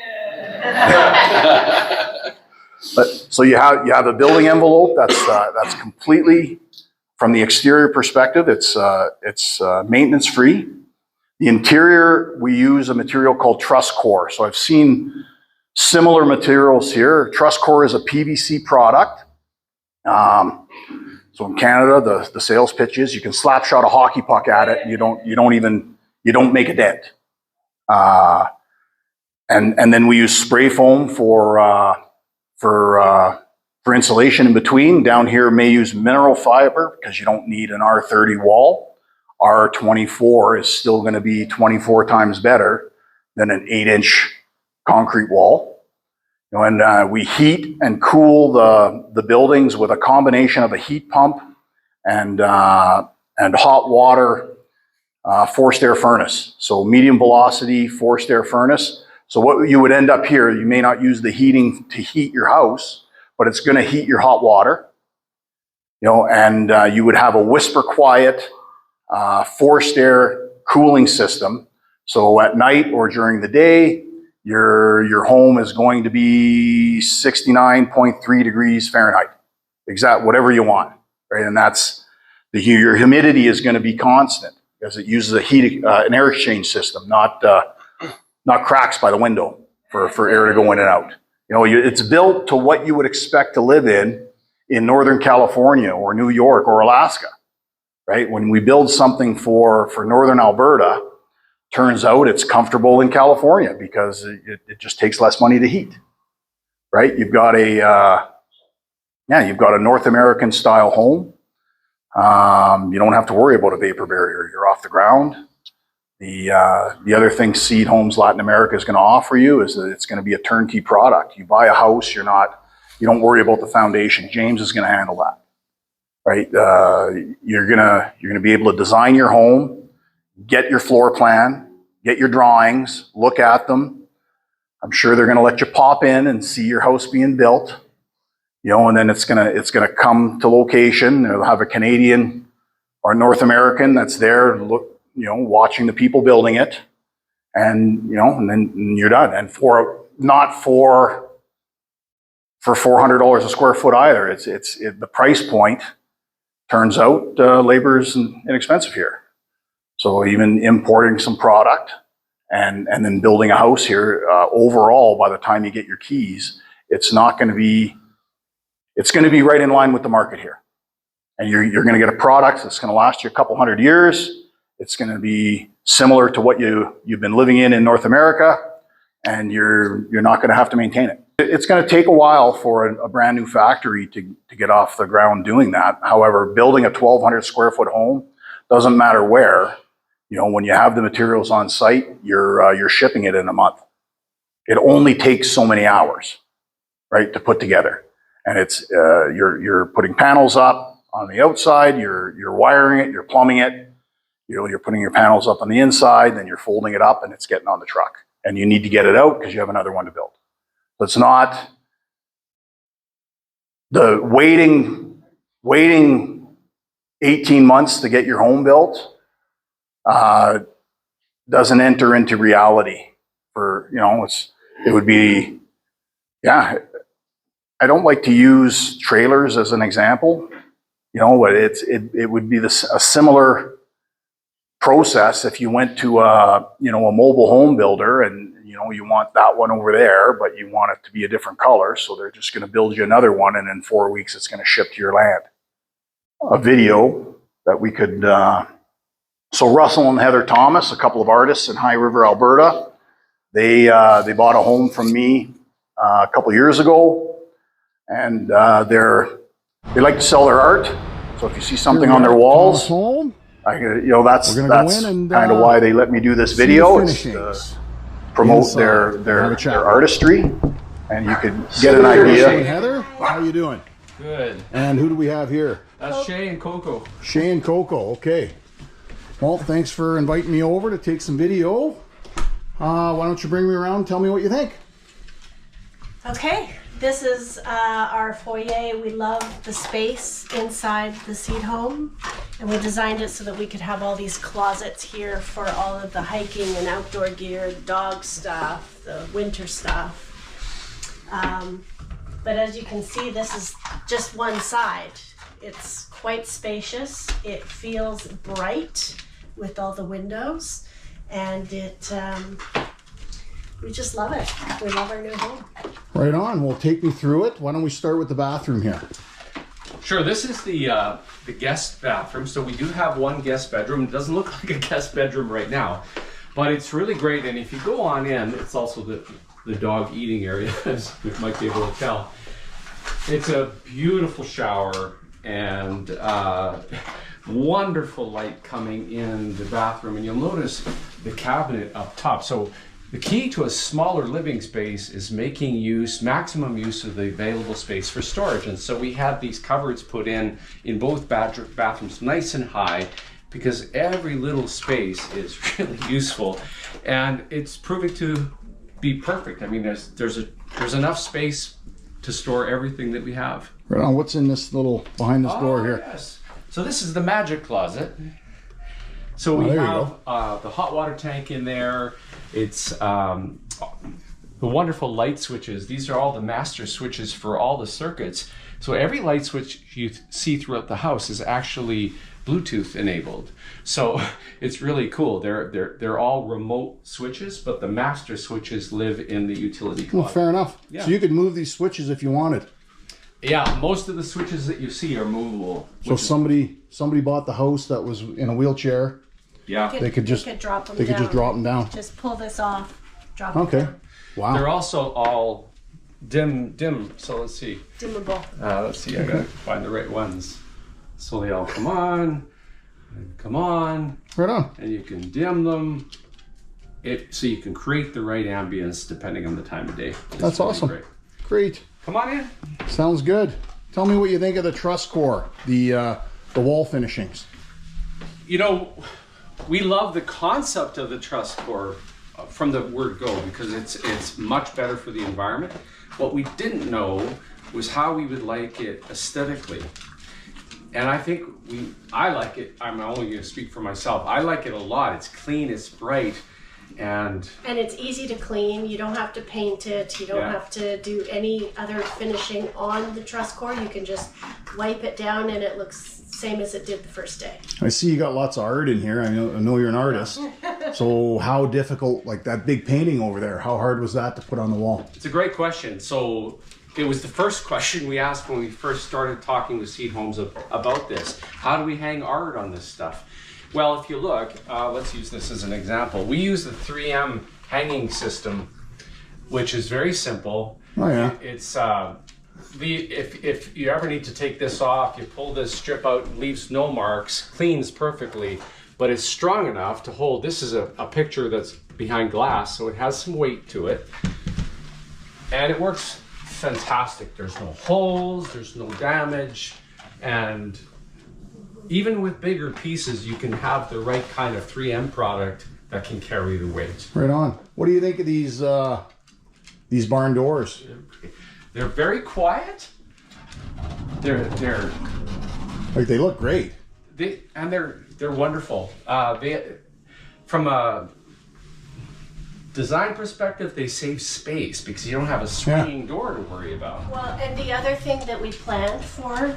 But so you have a building envelope that's completely, from the exterior perspective, it's maintenance free. The interior, we use a material called truss core. So I've seen similar materials here. Truss core is a PVC product. So in Canada, the sales pitch is you can slap shot a hockey puck at it, and you don't make a dent. And then we use spray foam for insulation in between. Down here, may use mineral fiber because you don't need an R30 wall. R24 is still going to be 24 times better than an 8-inch concrete wall. And we heat and cool the buildings with a combination of a heat pump and hot water forced air furnace. So medium velocity forced air furnace. So what you would end up here, you may not use the heating to heat your house, but it's going to heat your hot water. And you would have a whisper quiet forced air cooling system. So at night or during the day, your home is going to be 69.3 degrees Fahrenheit, exact whatever you want, right? And that's your humidity is going to be constant because it uses an air exchange system, not cracks by the window for air to go in and out. It's built to what you would expect to live in Northern California or New York or Alaska. Right? When we build something for Northern Alberta, turns out it's comfortable in California because it just takes less money to heat. Right? You've got a North American style home. You don't have to worry about a vapor barrier. You're off the ground. The other thing Seed Homes Latin America is going to offer you is that it's going to be a turnkey product. You buy a house, you don't worry about the foundation. James is going to handle that. Right? You're gonna be able to design your home, get your floor plan, get your drawings, look at them. I'm sure they're gonna let you pop in and see your house being built. And then it's gonna come to location. It'll have a Canadian or North American that's there, watching the people building it, and then you're done. And not for $400 a square foot either. It's the price point. Turns out labor is inexpensive here. So even importing some product and then building a house here, overall, by the time you get your keys, it's going to be right in line with the market here. And you're going to get a product that's going to last you a couple hundred years. It's going to be similar to what you've been living in North America, and you're not going to have to maintain it. It's going to take a while for a brand new factory to get off the ground doing that. However, building a 1,200 square foot home, doesn't matter where, when you have the materials on site, you're shipping it in a month. It only takes so many hours, right, to put together. And it's you're putting panels up on the outside, you're wiring it, you're plumbing it, you're putting your panels up on the inside, then you're folding it up and it's getting on the truck. And you need to get it out because you have another one to build. So it's not the waiting 18 months to get your home built doesn't enter into reality it would be, I don't like to use trailers as an example, but it would be a similar process if you went to a mobile home builder and you know, you want that one over there, but you want it to be a different color. So they're just going to build you another one, and in 4 weeks, it's going to ship to your land. A video that we could, so Russell and Heather Thomas, a couple of artists in High River, Alberta, they bought a home from me a couple of years ago, and they like to sell their art. So if you see something on their walls, that's kind of why they let me do this video. It's to promote their artistry, and you could get an idea. Hey Heather, how you doing? Good. And who do we have here? That's Shay and Coco. Shay and Coco. Okay. Well, thanks for inviting me over to take some video. Why don't you bring me around and tell me what you think? Okay, this is our foyer. We love the space inside the seed home, and we designed it so that we could have all these closets here for all of the hiking and outdoor gear, the dog stuff, the winter stuff. But as you can see, this is just one side. It's quite spacious. It feels bright with all the windows, and we just love it. We love our new home. Right on. Well, take me through it. Why don't we start with the bathroom here? Sure, this is the guest bathroom. So we do have one guest bedroom. It doesn't look like a guest bedroom right now, but it's really great. And if you go on in, it's also the dog eating area, as you might be able to tell. It's a beautiful shower and wonderful light coming in the bathroom. And you'll notice the cabinet up top. So the key to a smaller living space is making maximum use of the available space for storage. And so we had these cupboards put in both bathrooms nice and high, because every little space is really useful, and it's proving to be perfect. I mean, there's enough space to store everything that we have. Right on. What's in this little behind this door here? Yes. So this is the magic closet. So we have the hot water tank in there. It's the wonderful light switches. These are all the master switches for all the circuits. So every light switch you see throughout the house is actually Bluetooth enabled. So it's really cool. They're all remote switches, but the master switches live in the utility closet. Well, fair enough. Yeah. So you could move these switches if you wanted. Yeah, most of the switches that you see are movable. So somebody bought the house that was in a wheelchair. Yeah. They could just drop them They could just drop them down. Just pull this off, drop them Okay. down. Wow. They're also all dim. So let's see. Dimmable. Let's see. I gotta find the right ones. So they all come on, and come on, Right on. and you can dim them. So you can create the right ambience depending on the time of day. That's really awesome. great. Great. Come on in. Sounds good. Tell me what you think of the truss core, the wall finishings. You know, we love the concept of the truss core from the word go, because it's much better for the environment. What we didn't know was how we would like it aesthetically. And I think I like it. I'm only going to speak for myself. I like it a lot. It's clean, it's bright, and it's easy to clean. You don't have to paint it. You don't have to do any other finishing on the truss core. You can just wipe it down and it looks same as it did the first day. I see you got lots of art in here. I know you're an artist. So how difficult, like that big painting over there, how hard was that to put on the wall? It's a great question. So it was the first question we asked when we first started talking with Seed Homes about this. How do we hang art on this stuff? Well, if you look, let's use this as an example. We use the 3M hanging system, which is very simple. Oh yeah. It's if you ever need to take this off, you pull this strip out, it leaves no marks, cleans perfectly, but it's strong enough to hold. This is a picture that's behind glass, so it has some weight to it, and it works fantastic. There's no holes, there's no damage, and even with bigger pieces, you can have the right kind of 3M product that can carry the weight. Right on. What do you think of these barn doors? They're very quiet. They're Like they look great. they're wonderful. From a design perspective, they save space because you don't have a swinging door to worry about. Well, and the other thing that we planned for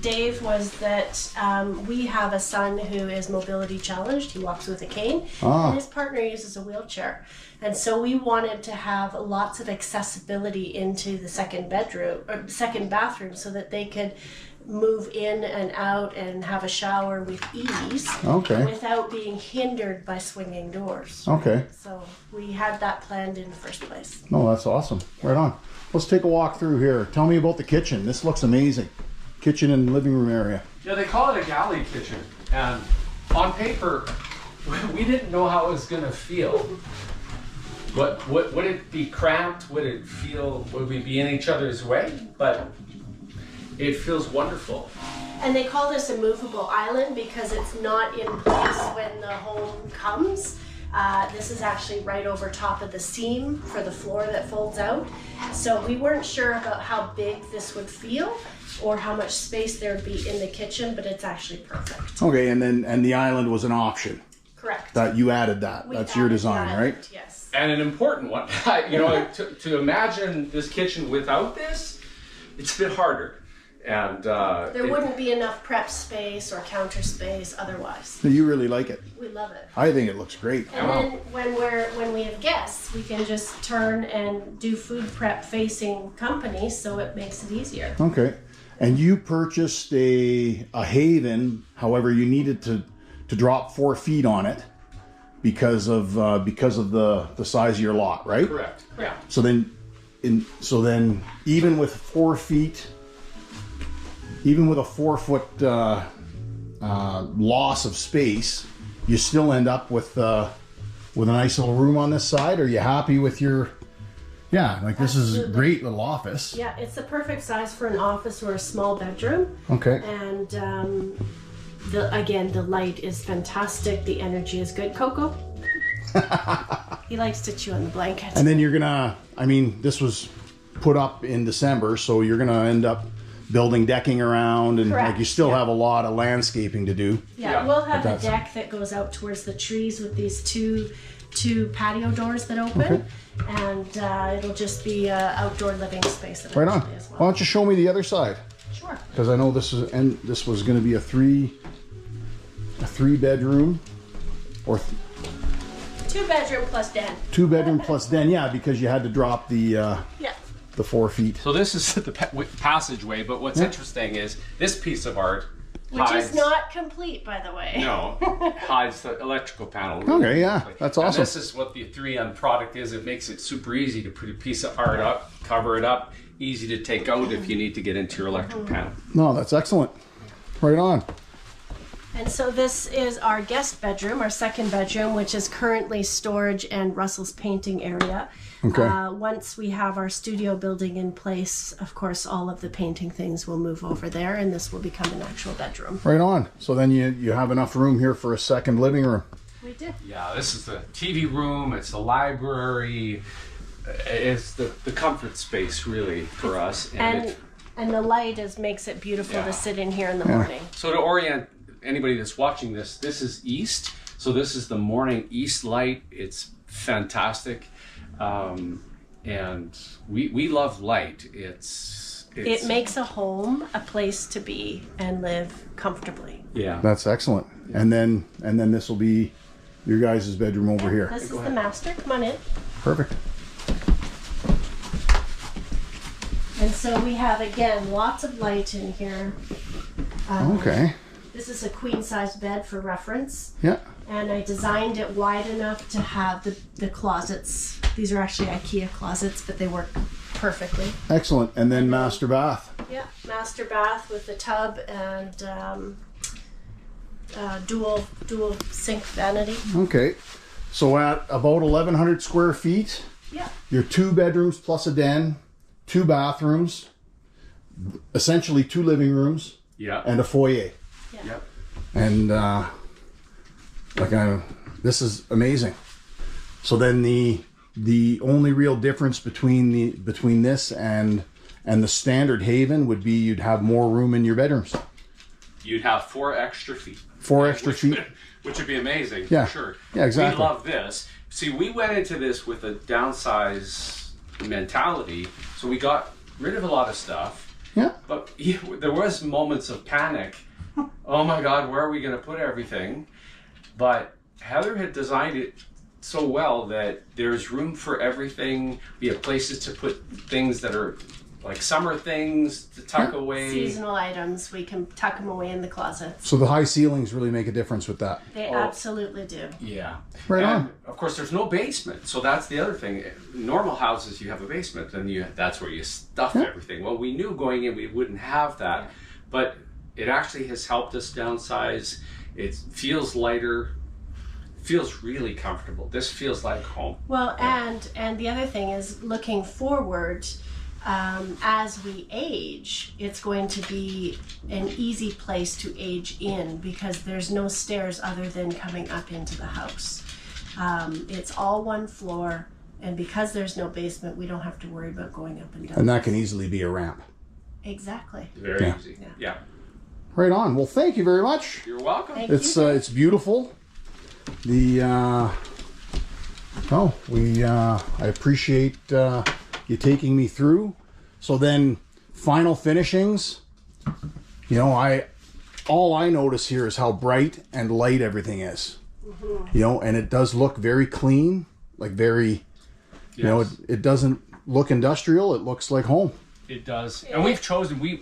Dave, was that we have a son who is mobility challenged. He walks with a cane, and his partner uses a wheelchair. And so we wanted to have lots of accessibility into the second bedroom or second bathroom so that they could move in and out and have a shower with ease without being hindered by swinging doors. Okay. So we had that planned in the first place. No, that's awesome. Right on. Let's take a walk through here. Tell me about the kitchen. This looks amazing. Kitchen and living room area. Yeah, they call it a galley kitchen, and on paper, we didn't know how it was gonna feel. Would it be cramped? Would it feel? Would we be in each other's way? But it feels wonderful. And they call this a movable island because it's not in place when the home comes. This is actually right over top of the seam for the floor that folds out. So we weren't sure about how big this would feel or how much space there would be in the kitchen, but it's actually perfect. Okay, and the island was an option. Correct. That you added that. That's your design, right? Yes. And an important one. You know, to imagine this kitchen without this, it's a bit harder. And there wouldn't be enough prep space or counter space otherwise. You really like it. We love it. I think it looks great. And then when we have guests, we can just turn and do food prep facing companies, so it makes it easier. Okay. And you purchased a haven, however, you needed to drop 4 feet on it because of the size of your lot, right? correct. Yeah. So then even with 4 feet, even with a 4 foot loss of space, you still end up with a nice little room on this side. Are you happy with your? Yeah, like this is a great little office. Yeah, it's the perfect size for an office or a small bedroom. Okay. And the light is fantastic. The energy is good. Coco? He likes to chew on the blanket. And then this was put up in December, so you're gonna end up building decking around, and Correct, like you still have a lot of landscaping to do. Yeah, we'll have a That's- deck that goes out towards the trees with these two patio doors that open, and it'll just be an outdoor living space Right on. eventually as Why well. don't you show me the other side? Sure. Because I know this was going to be a three bedroom or 2 bedroom plus den. 2 bedroom plus den. Yeah, because you had to drop the Yeah. 4 feet. So this is the passageway, but what's interesting is this piece of art Which hides, is not complete, by the way. no, hides the electrical panel. Okay, yeah, quickly. that's And awesome. this is what the 3M product is. It makes it super easy to put a piece of art up, cover it up, easy to take out if you need to get into your electrical panel. No, that's excellent. Right on. And so this is our guest bedroom, our second bedroom, which is currently storage and Russell's painting area. Okay. Once we have our studio building in place, of course, all of the painting things will move over there, and this will become an actual bedroom. Right on. So then you have enough room here for a second living room. We did. Yeah, this is the TV room, it's the library, it's the comfort space really for us. And the light makes it beautiful Yeah. to sit in here in the morning. So to orient anybody that's watching this, this is east. So this is the morning east light. It's fantastic. And we love light. It makes a home a place to be and live comfortably. Yeah. That's excellent. And then this will be your guys' bedroom over here. This is the master. Come on in. Perfect. And so we have, again, lots of light in here. Okay. This is a queen-size bed for reference. Yeah. And I designed it wide enough to have the closets. These are actually IKEA closets, but they work perfectly. Excellent. And then master bath. Yeah, master bath with the tub and dual sink vanity. Okay. So at about 1,100 square feet, Yeah. your 2 bedrooms plus a den, 2 bathrooms, essentially 2 living rooms, Yeah. and a foyer. Yep. And this is amazing. So then the only real difference between this and the standard haven would be you'd have more room in your bedrooms. You'd have 4 extra feet. 4 extra feet. Which would be amazing, Yeah. for sure. Yeah, exactly. We love this. See, we went into this with a downsize mentality, so we got rid of a lot of stuff, Yeah. But there was moments of panic. Oh my God, where are we going to put everything? But Heather had designed it so well that there's room for everything. We have places to put things that are like summer things to tuck away. Seasonal items, we can tuck them away in the closets. So the high ceilings really make a difference with that. They absolutely do. Yeah. Right and on. Of course, there's no basement. So that's the other thing. Normal houses, you have a basement and that's where you stuff everything. Well, we knew going in we wouldn't have that. But it actually has helped us downsize. It feels lighter. Feels really comfortable. This feels like home. Well, and the other thing is looking forward, as we age, it's going to be an easy place to age in because there's no stairs other than coming up into the house. It's all one floor, and because there's no basement, we don't have to worry about going up and down. And that can easily be a ramp. Exactly. Very easy. Yeah. Right on. Well, thank you very much. You're welcome. Thank you. It's beautiful. I appreciate you taking me through. So then, final finishings. You know, all I notice here is how bright and light everything is. You know, and it does look very clean, like very. You know, it doesn't look industrial. It looks like home. It does, and we've chosen we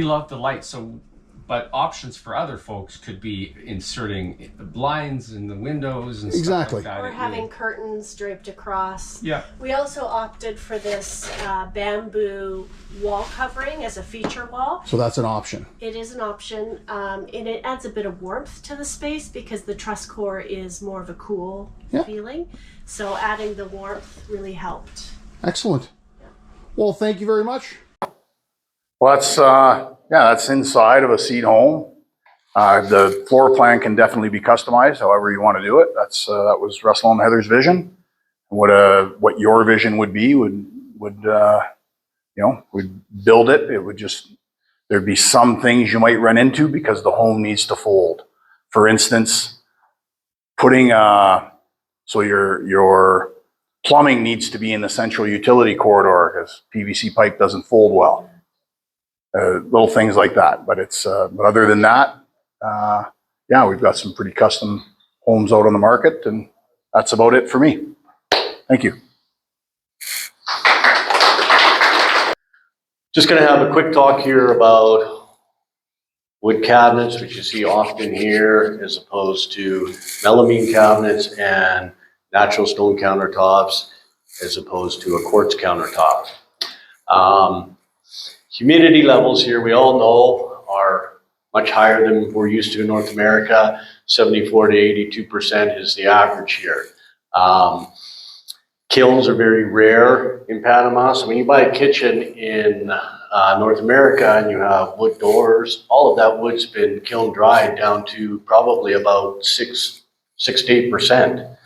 love the light. So, but options for other folks could be inserting blinds in the windows and stuff like that. Or having curtains draped across. Yeah. We also opted for this bamboo wall covering as a feature wall. So that's an option. It is an option, and it adds a bit of warmth to the space because the truss core is more of a cool feeling. So adding the warmth really helped. Excellent. Well, thank you very much. Well, that's inside of a seed home. The floor plan can definitely be customized however you want to do it. That was Russell and Heather's vision. What your vision would be would build it. It would there'd be some things you might run into because the home needs to fold. For instance, putting so your plumbing needs to be in the central utility corridor because PVC pipe doesn't fold well. Little things like that, but but other than that, we've got some pretty custom homes out on the market, and that's about it for me. Thank you. Just going to have a quick talk here about wood cabinets, which you see often here, as opposed to melamine cabinets and natural stone countertops, as opposed to a quartz countertop. Humidity levels here, we all know, are much higher than we're used to in North America. 74 to 82% is the average here. Kilns are very rare in Panama. So when you buy a kitchen in North America and you have wood doors, all of that wood's been kiln dried down to probably about 6 to 8%.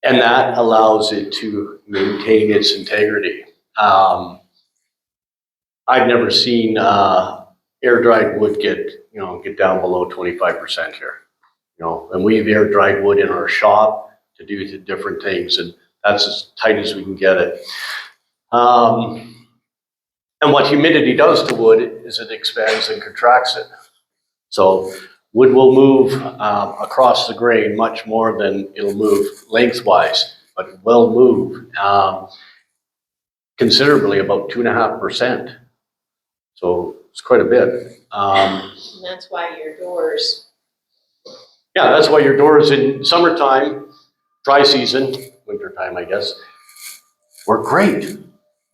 And that allows it to maintain its integrity. I've never seen air dried wood get down below 25% here. And we've air dried wood in our shop to do different things, and that's as tight as we can get it. And what humidity does to wood is it expands and contracts it. So wood will move across the grain much more than it'll move lengthwise, but it will move considerably, about 2.5%. So it's quite a bit. And that's why your doors. Yeah, that's why your doors in summertime, dry season, wintertime, I guess, work great.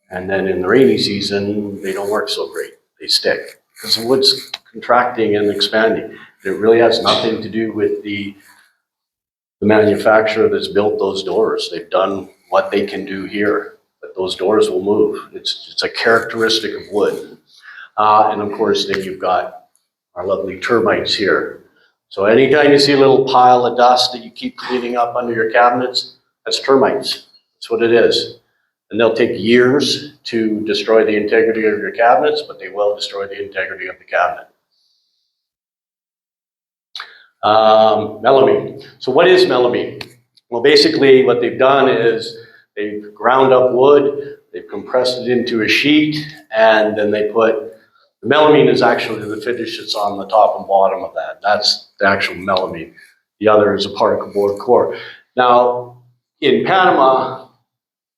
And then in the rainy season, they don't work so great. They stick because the wood's contracting and expanding. It really has nothing to do with the manufacturer that's built those doors. They've done what they can do here, but those doors will move. It's a characteristic of wood. And of course, then you've got our lovely termites here. So anytime you see a little pile of dust that you keep cleaning up under your cabinets, that's termites. That's what it is. And they'll take years to destroy the integrity of your cabinets, but they will destroy the integrity of the cabinet. Melamine. So what is melamine? Well, basically what they've done is they've ground up wood, they've compressed it into a sheet, and then they put, the melamine is actually the finish that's on the top and bottom of that. That's the actual melamine. The other is a particle board core. Now, in Panama,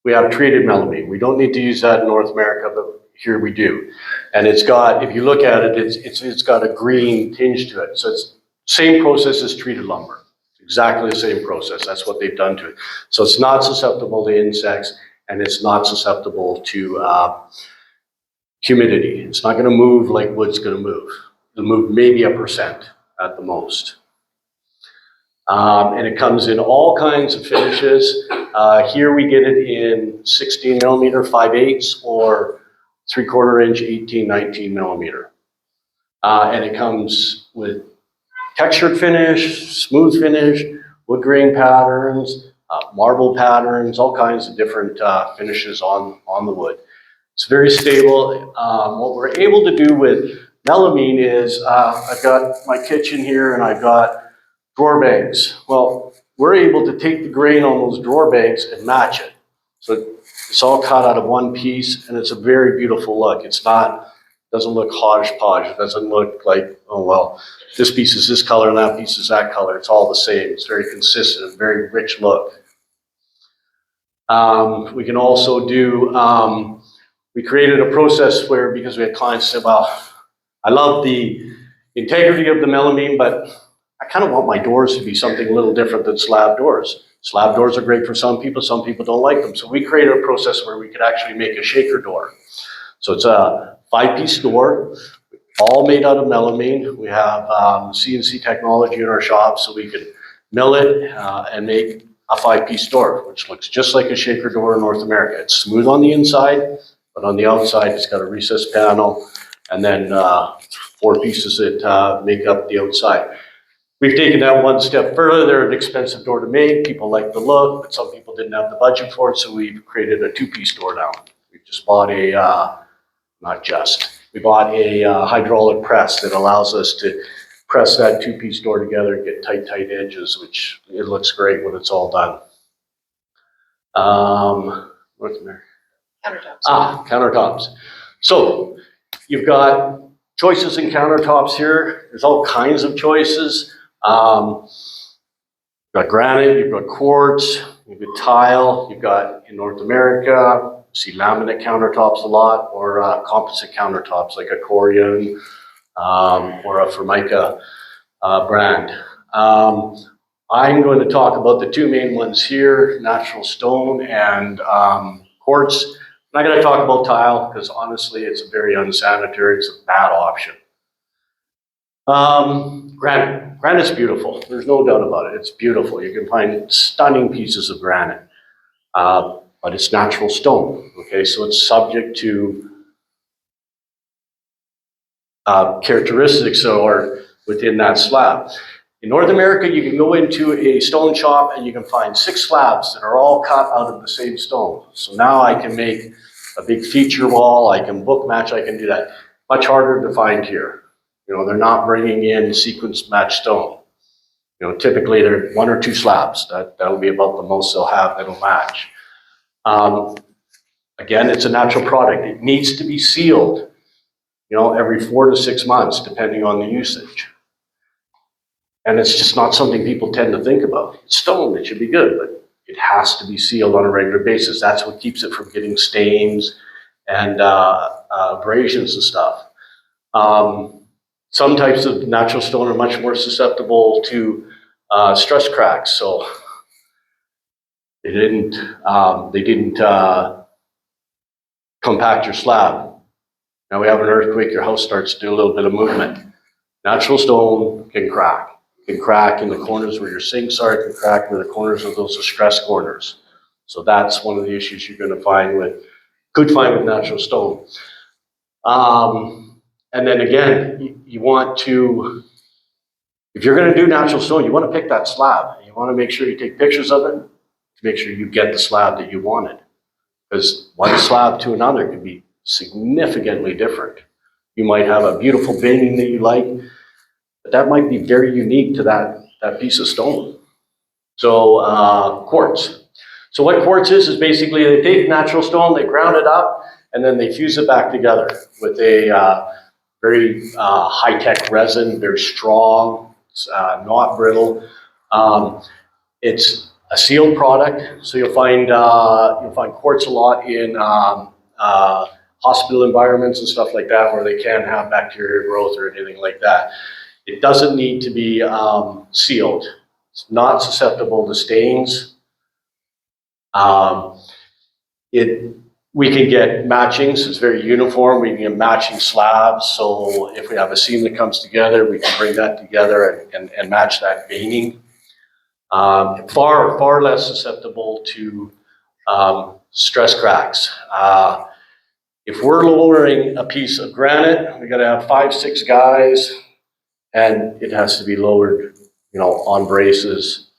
we have treated melamine. We don't need to use that in North America, but here we do. And it's got, if you look at it, it's got a green tinge to it. So it's same process as treated lumber. Exactly the same process. That's what they've done to it. So it's not susceptible to insects, and it's not susceptible to humidity. It's not going to move like wood's going to move. It'll move maybe 1% at the most. And it comes in all kinds of finishes. Here we get it in 16 millimeter 5/8 or 3/4 inch 18, 19 millimeter. And it comes with textured finish, smooth finish, wood grain patterns, marble patterns, all kinds of different finishes on the wood. It's very stable. What we're able to do with melamine is, I've got my kitchen here and I've got drawer bags. Well, we're able to take the grain on those drawer bags and match it. So it's all cut out of one piece, and it's a very beautiful look. It's not, doesn't look hodgepodge. It doesn't look like, oh, well, this piece is this color and that piece is that color. It's all the same. It's very consistent, very rich look. We can also do, we created a process where, because we had clients say, well, I love the integrity of the melamine, but I kind of want my doors to be something a little different than slab doors. Slab doors are great for some people don't like them. So we created a process where we could actually make a shaker door. So it's a 5-piece door, all made out of melamine. We have CNC technology in our shop, so we could mill it and make a 5-piece door, which looks just like a shaker door in North America. It's smooth on the inside, but on the outside, it's got a recessed panel, and then 4 pieces that make up the outside. We've taken that one step further. They're an expensive door to make. People like the look, but some people didn't have the budget for it, so we've created a 2-piece door now. We've just bought a, we bought a hydraulic press that allows us to press that 2-piece door together and get tight edges, which it looks great when it's all done. What's in there? Countertops. Countertops. So you've got choices in countertops here. There's all kinds of choices. You've got granite, you've got quartz, you've got tile, you've got, in North America, you see laminate countertops a lot, or composite countertops like a Corian or a Formica brand. I'm going to talk about the 2 main ones here, natural stone and quartz. I'm not going to talk about tile because honestly it's very unsanitary. It's a bad option. Granite. Granite's beautiful. There's no doubt about it. It's beautiful. You can find stunning pieces of granite, but it's natural stone. Okay, so it's subject to characteristics or within that slab. In North America, you can go into a stone shop and you can find 6 slabs that are all cut out of the same stone. So now I can make a big feature wall. I can book match. I can do that. Much harder to find here. You know, they're not bringing in sequence match stone. You know, typically they're 1 or 2 slabs. That'll be about the most they'll have that'll match. Again, it's a natural product. It needs to be sealed, you know, every 4 to 6 months, depending on the usage. And it's just not something people tend to think about. It's stone, it should be good, but it has to be sealed on a regular basis. That's what keeps it from getting stains and abrasions and stuff. Some types of natural stone are much more susceptible to stress cracks. So they didn't compact your slab. Now we have an earthquake, your house starts to do a little bit of movement. Natural stone can crack. It can crack in the corners where your sinks are. It can crack where the corners of those are stress corners. So that's one of the issues you're going to find could find with natural stone. And then again, you want to, if you're going to do natural stone, you want to pick that slab. You want to make sure you take pictures of it to make sure you get the slab that you wanted. Because one slab to another can be significantly different. You might have a beautiful veining that you like, but that might be very unique to that piece of stone. So quartz. So what quartz is basically they take natural stone, they ground it up, and then they fuse it back together with a very high-tech resin, very strong, it's not brittle. It's a sealed product, so you'll find quartz a lot in hospital environments and stuff like that where they can have bacterial growth or anything like that. It doesn't need to be sealed. It's not susceptible to stains. We can get matchings. It's very uniform. We can get matching slabs. So if we have a seam that comes together, we can bring that together and match that veining. Far less susceptible to stress cracks. If we're lowering a piece of granite, we got to have 5, 6 guys, and it has to be lowered, on braces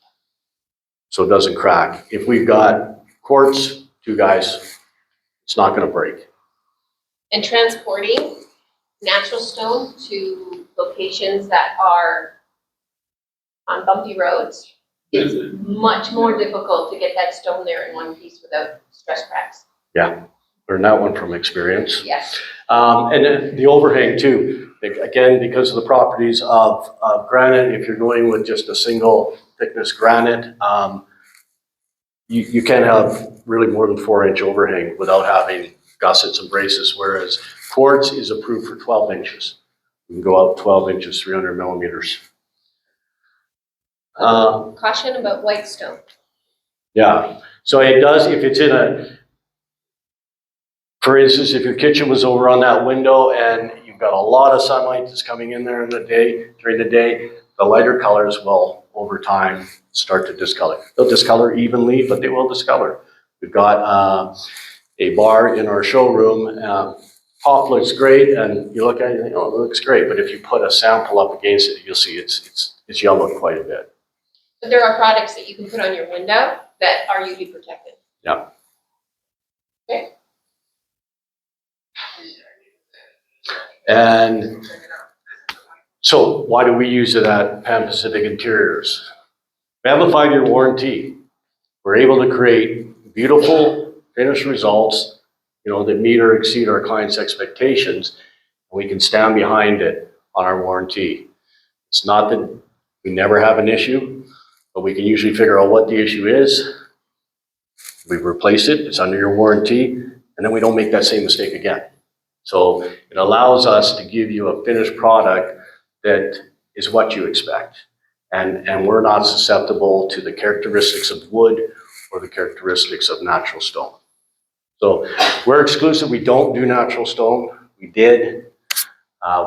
so it doesn't crack. If we've got quartz, 2 guys, it's not going to break. And transporting natural stone to locations that are on bumpy roads is much more difficult to get that stone there in one piece without stress cracks. Yeah, learned that one from experience. Yes. And then the overhang too. Again, because of the properties of granite, if you're going with just a single thickness granite, you can't have really more than 4-inch overhang without having gussets and braces, whereas quartz is approved for 12 inches. You can go out 12 inches, 300 millimeters. Caution about white stone. Yeah, so it does, if it's for instance, if your kitchen was over on that window and you've got a lot of sunlight that's coming in there during the day, the lighter colors will, over time, start to discolor. They'll discolor evenly, but they will discolor. We've got a bar in our showroom. Top looks great, and you look at it and think, oh, it looks great. But if you put a sample up against it, you'll see it's yellowed quite a bit. But there are products that you can put on your window that are UV protected. Yeah. Okay. And so why do we use it at Pan Pacific Interiors? We have a 5-year warranty. We're able to create beautiful finished results, that meet or exceed our clients' expectations. And we can stand behind it on our warranty. It's not that we never have an issue, but we can usually figure out what the issue is. We replace it, it's under your warranty, and then we don't make that same mistake again. So it allows us to give you a finished product that is what you expect. And we're not susceptible to the characteristics of wood or the characteristics of natural stone. So we're exclusive. We don't do natural stone. We did.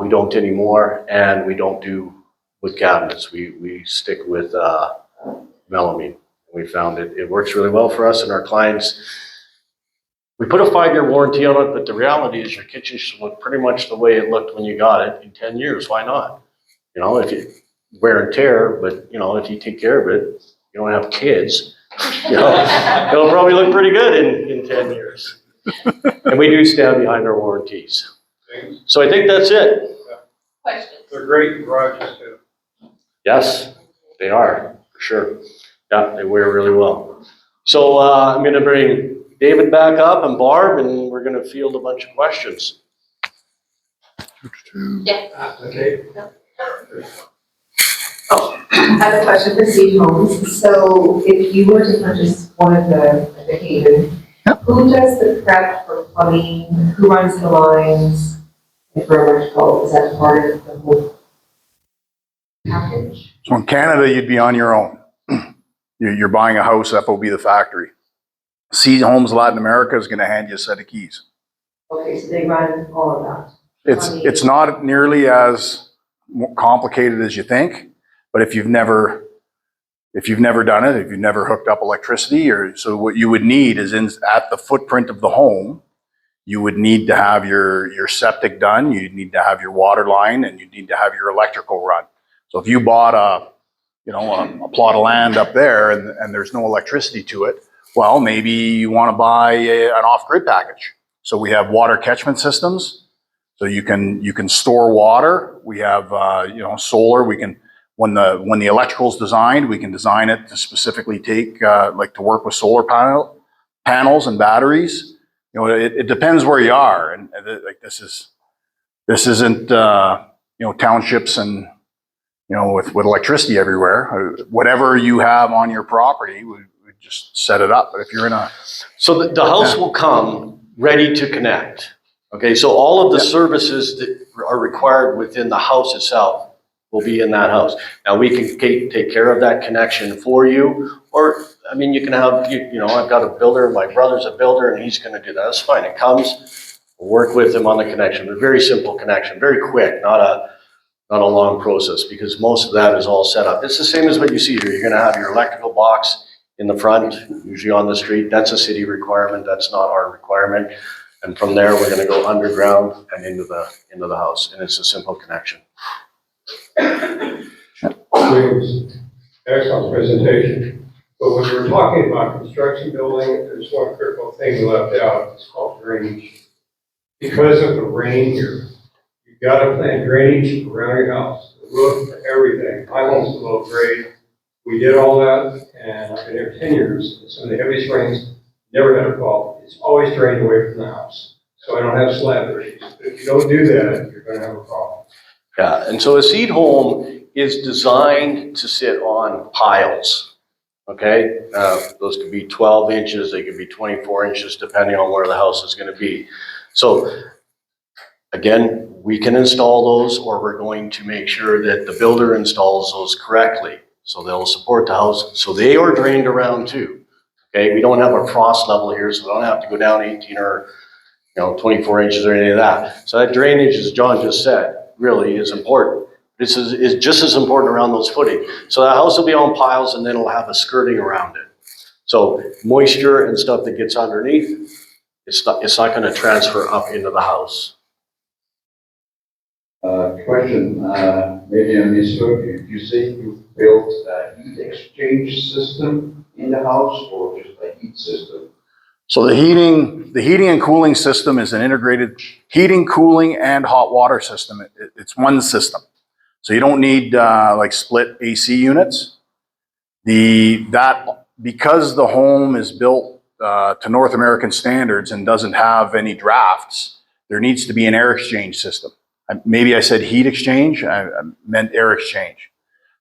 We don't anymore. And we don't do wood cabinets. We stick with melamine. We found it works really well for us and our clients. We put a 5-year warranty on it, but the reality is your kitchen should look pretty much the way it looked when you got it in 10 years. Why not? If you wear and tear, but if you take care of it, you don't have kids, it'll probably look pretty good in 10 years. And we do stand behind our warranties. So I think that's it. Questions? They're great in garages too. Yes, they are, for sure. Yeah, they wear really well. So I'm going to bring David back up and Barb, and we're going to field a bunch of questions. Yeah. Okay. I have a question for Steve Holmes. So if you were to purchase one of the Haven, who does the prep for plumbing? Who runs the lines? And for electrical, is that part of the whole package? So in Canada, you'd be on your own. You're buying a house, FOB the factory. Seed Homes Latin America is going to hand you a set of keys. Okay, so they run all of that. It's not nearly as complicated as you think, but if you've never done it, if you've never hooked up electricity, so what you would need is at the footprint of the home, you would need to have your septic done, you'd need to have your water line, and you'd need to have your electrical run. So if you bought a plot of land up there and there's no electricity to it, well, maybe you want to buy an off-grid package. So we have water catchment systems. So you can store water. We have solar. We when the electrical's designed, we can design it to specifically take, like to work with solar panels and batteries. You know, it depends where you are, and like this isn't, you know, townships and, you know, with electricity everywhere. Whatever you have on your property, we just set it up. But if you're in a, So the house will come ready to connect. Okay, so all of the services that are required within the house itself will be in that house. Now, we can take care of that connection for you, or, I mean, you can have, you know, I've got a builder, my brother's a builder, and he's gonna do that. That's fine. It comes, we'll work with him on the connection. A very simple connection, very quick, not a long process, because most of that is all set up. It's the same as what you see here. You're gonna have your electrical box in the front, usually on the street. That's a city requirement. That's not our requirement. And from there, we're gonna go underground and into the house, and it's a simple connection. James, excellent presentation. But when you were talking about construction building, there's one critical thing you left out. It's called drainage. Because of the rain here, you've got to plan drainage around your house, the roof, everything. My home's a little grade. We did all that, and I've been here 10 years. And some of the heaviest rains, never had a problem. It's always drained away from the house. So I don't have slab issues. But if you don't do that, you're going to have a problem. Yeah, and so a seed home is designed to sit on piles, okay? Those could be 12 inches, they could be 24 inches, depending on where the house is gonna be. So, again, we can install those, or we're going to make sure that the builder installs those correctly. So they'll support the house, so they are drained around too, okay? We don't have a frost level here, so we don't have to go down 18 or 24 inches or any of that. So that drainage, as John just said, really is important. This is just as important around those footing. So the house will be on piles, and then it'll have a skirting around it. So moisture and stuff that gets underneath, it's not gonna transfer up into the house. Question, maybe I misheard you. You say you built a heat exchange system in the house, or just a heat system? so the heating and cooling system is an integrated heating, cooling, and hot water system. It's one system. So you don't need like split AC units. Because the home is built to North American standards and doesn't have any drafts, there needs to be an air exchange system. Maybe I said heat exchange, I meant air exchange.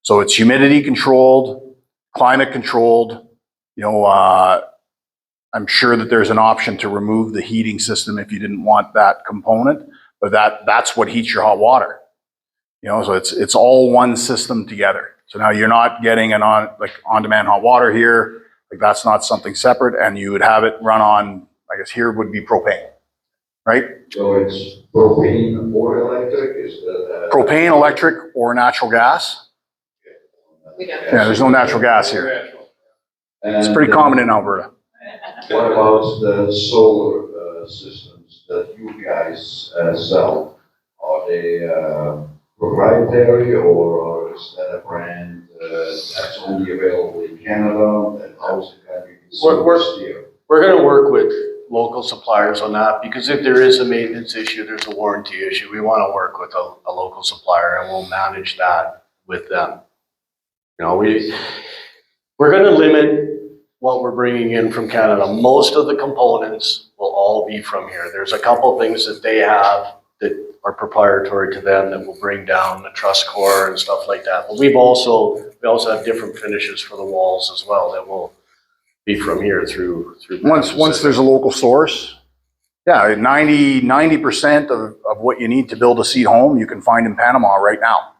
So it's humidity controlled, climate controlled. You know, I'm sure that there's an option to remove the heating system if you didn't want that component, but that's what heats your hot water. You know, so it's all one system together. So now you're not getting an on-demand hot water here. Like, that's not something separate, and you would have it run on, I guess here would be propane, right? So it's propane or electric? Is that Propane, electric, or natural gas. Yeah, there's no natural gas here. It's pretty common in Alberta. What about the solar systems that you guys sell? Are they proprietary, or is that a brand that's only available in Canada, and how is it going to be sourced here? We're gonna work with local suppliers on that, because if there is a maintenance issue, there's a warranty issue, we wanna work with a local supplier, and we'll manage that with them. You know, we're gonna limit what we're bringing in from Canada. Most of the components will all be from here. There's a couple things that they have that are proprietary to them that will bring down the truss core and stuff like that. But we also have different finishes for the walls as well that will be from here through. Once there's a local source, yeah, 90% of what you need to build a seed home, you can find in Panama right now.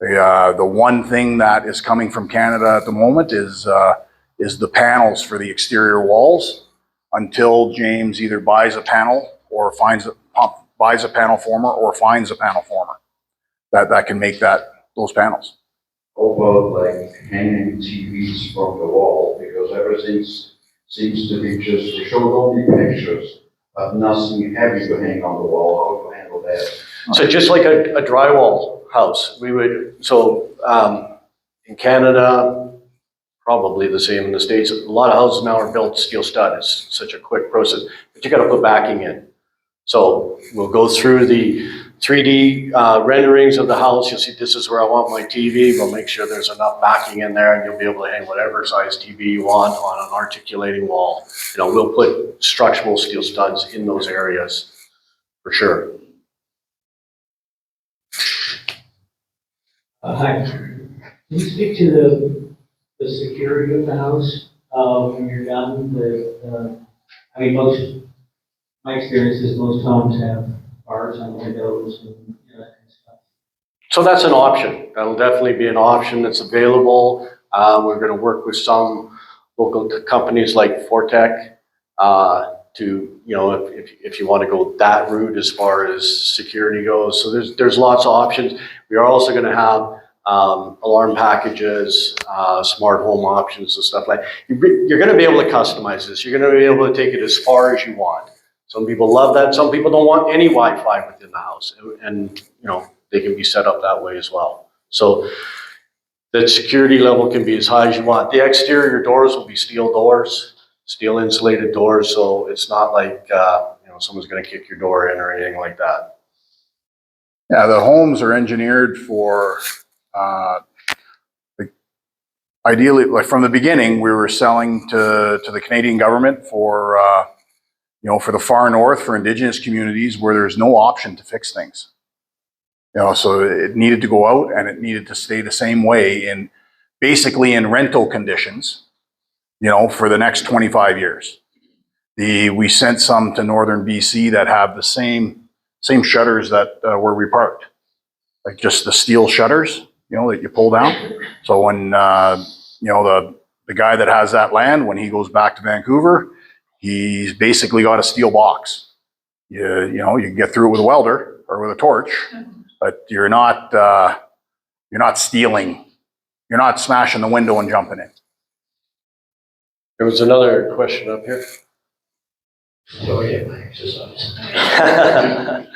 The one thing that is coming from Canada at the moment is the panels for the exterior walls, until James either buys a panel or buys a panel former or finds a panel former that can make those panels. How about like hanging TVs from the wall? Because everything seems to be just, we showed only pictures, but nothing heavy to hang on the wall. How to handle that? So just like a drywall house, in Canada, probably the same in the States. A lot of houses now are built steel stud. It's such a quick process, but you got to put backing in. So we'll go through 3D renderings of the house. You'll see this is where I want my TV. We'll make sure there's enough backing in there and you'll be able to hang whatever size TV you want on an articulating wall. You know, we'll put structural steel studs in those areas for sure. Hi. Can you speak to the security of the house when you're done? I mean, my experience is most homes have bars on the windows and that kind of stuff. So that's an option. That'll definitely be an option that's available. We're going to work with some local companies like Fortec to, you know, if you want to go that route as far as security goes. So there's lots of options. We are also going to have alarm packages, smart home options and stuff like that. You're going to be able to customize this. You're going to be able to take it as far as you want. Some people love that. Some people don't want any Wi-Fi within the house, and you know they can be set up that way as well. So the security level can be as high as you want. The exterior doors will be steel doors, steel insulated doors, so it's not like you know, someone's going to kick your door in or anything like that. Yeah, the homes are engineered for, ideally, like from the beginning, we were selling to the Canadian government for, you know, for the far north, for Indigenous communities where there's no option to fix things. You know, so it needed to go out and it needed to stay the same way in basically in rental conditions, you know, for the next 25 years. We sent some to northern BC that have the same shutters that where we parked, like just the steel shutters, you know, that you pull down. So when, you know, the guy that has that land, when he goes back to Vancouver, he's basically got a steel box. You know, you can get through it with a welder or with a torch, but you're not stealing, you're not smashing the window and jumping in. There was another question up here. Sorry, my exercise. I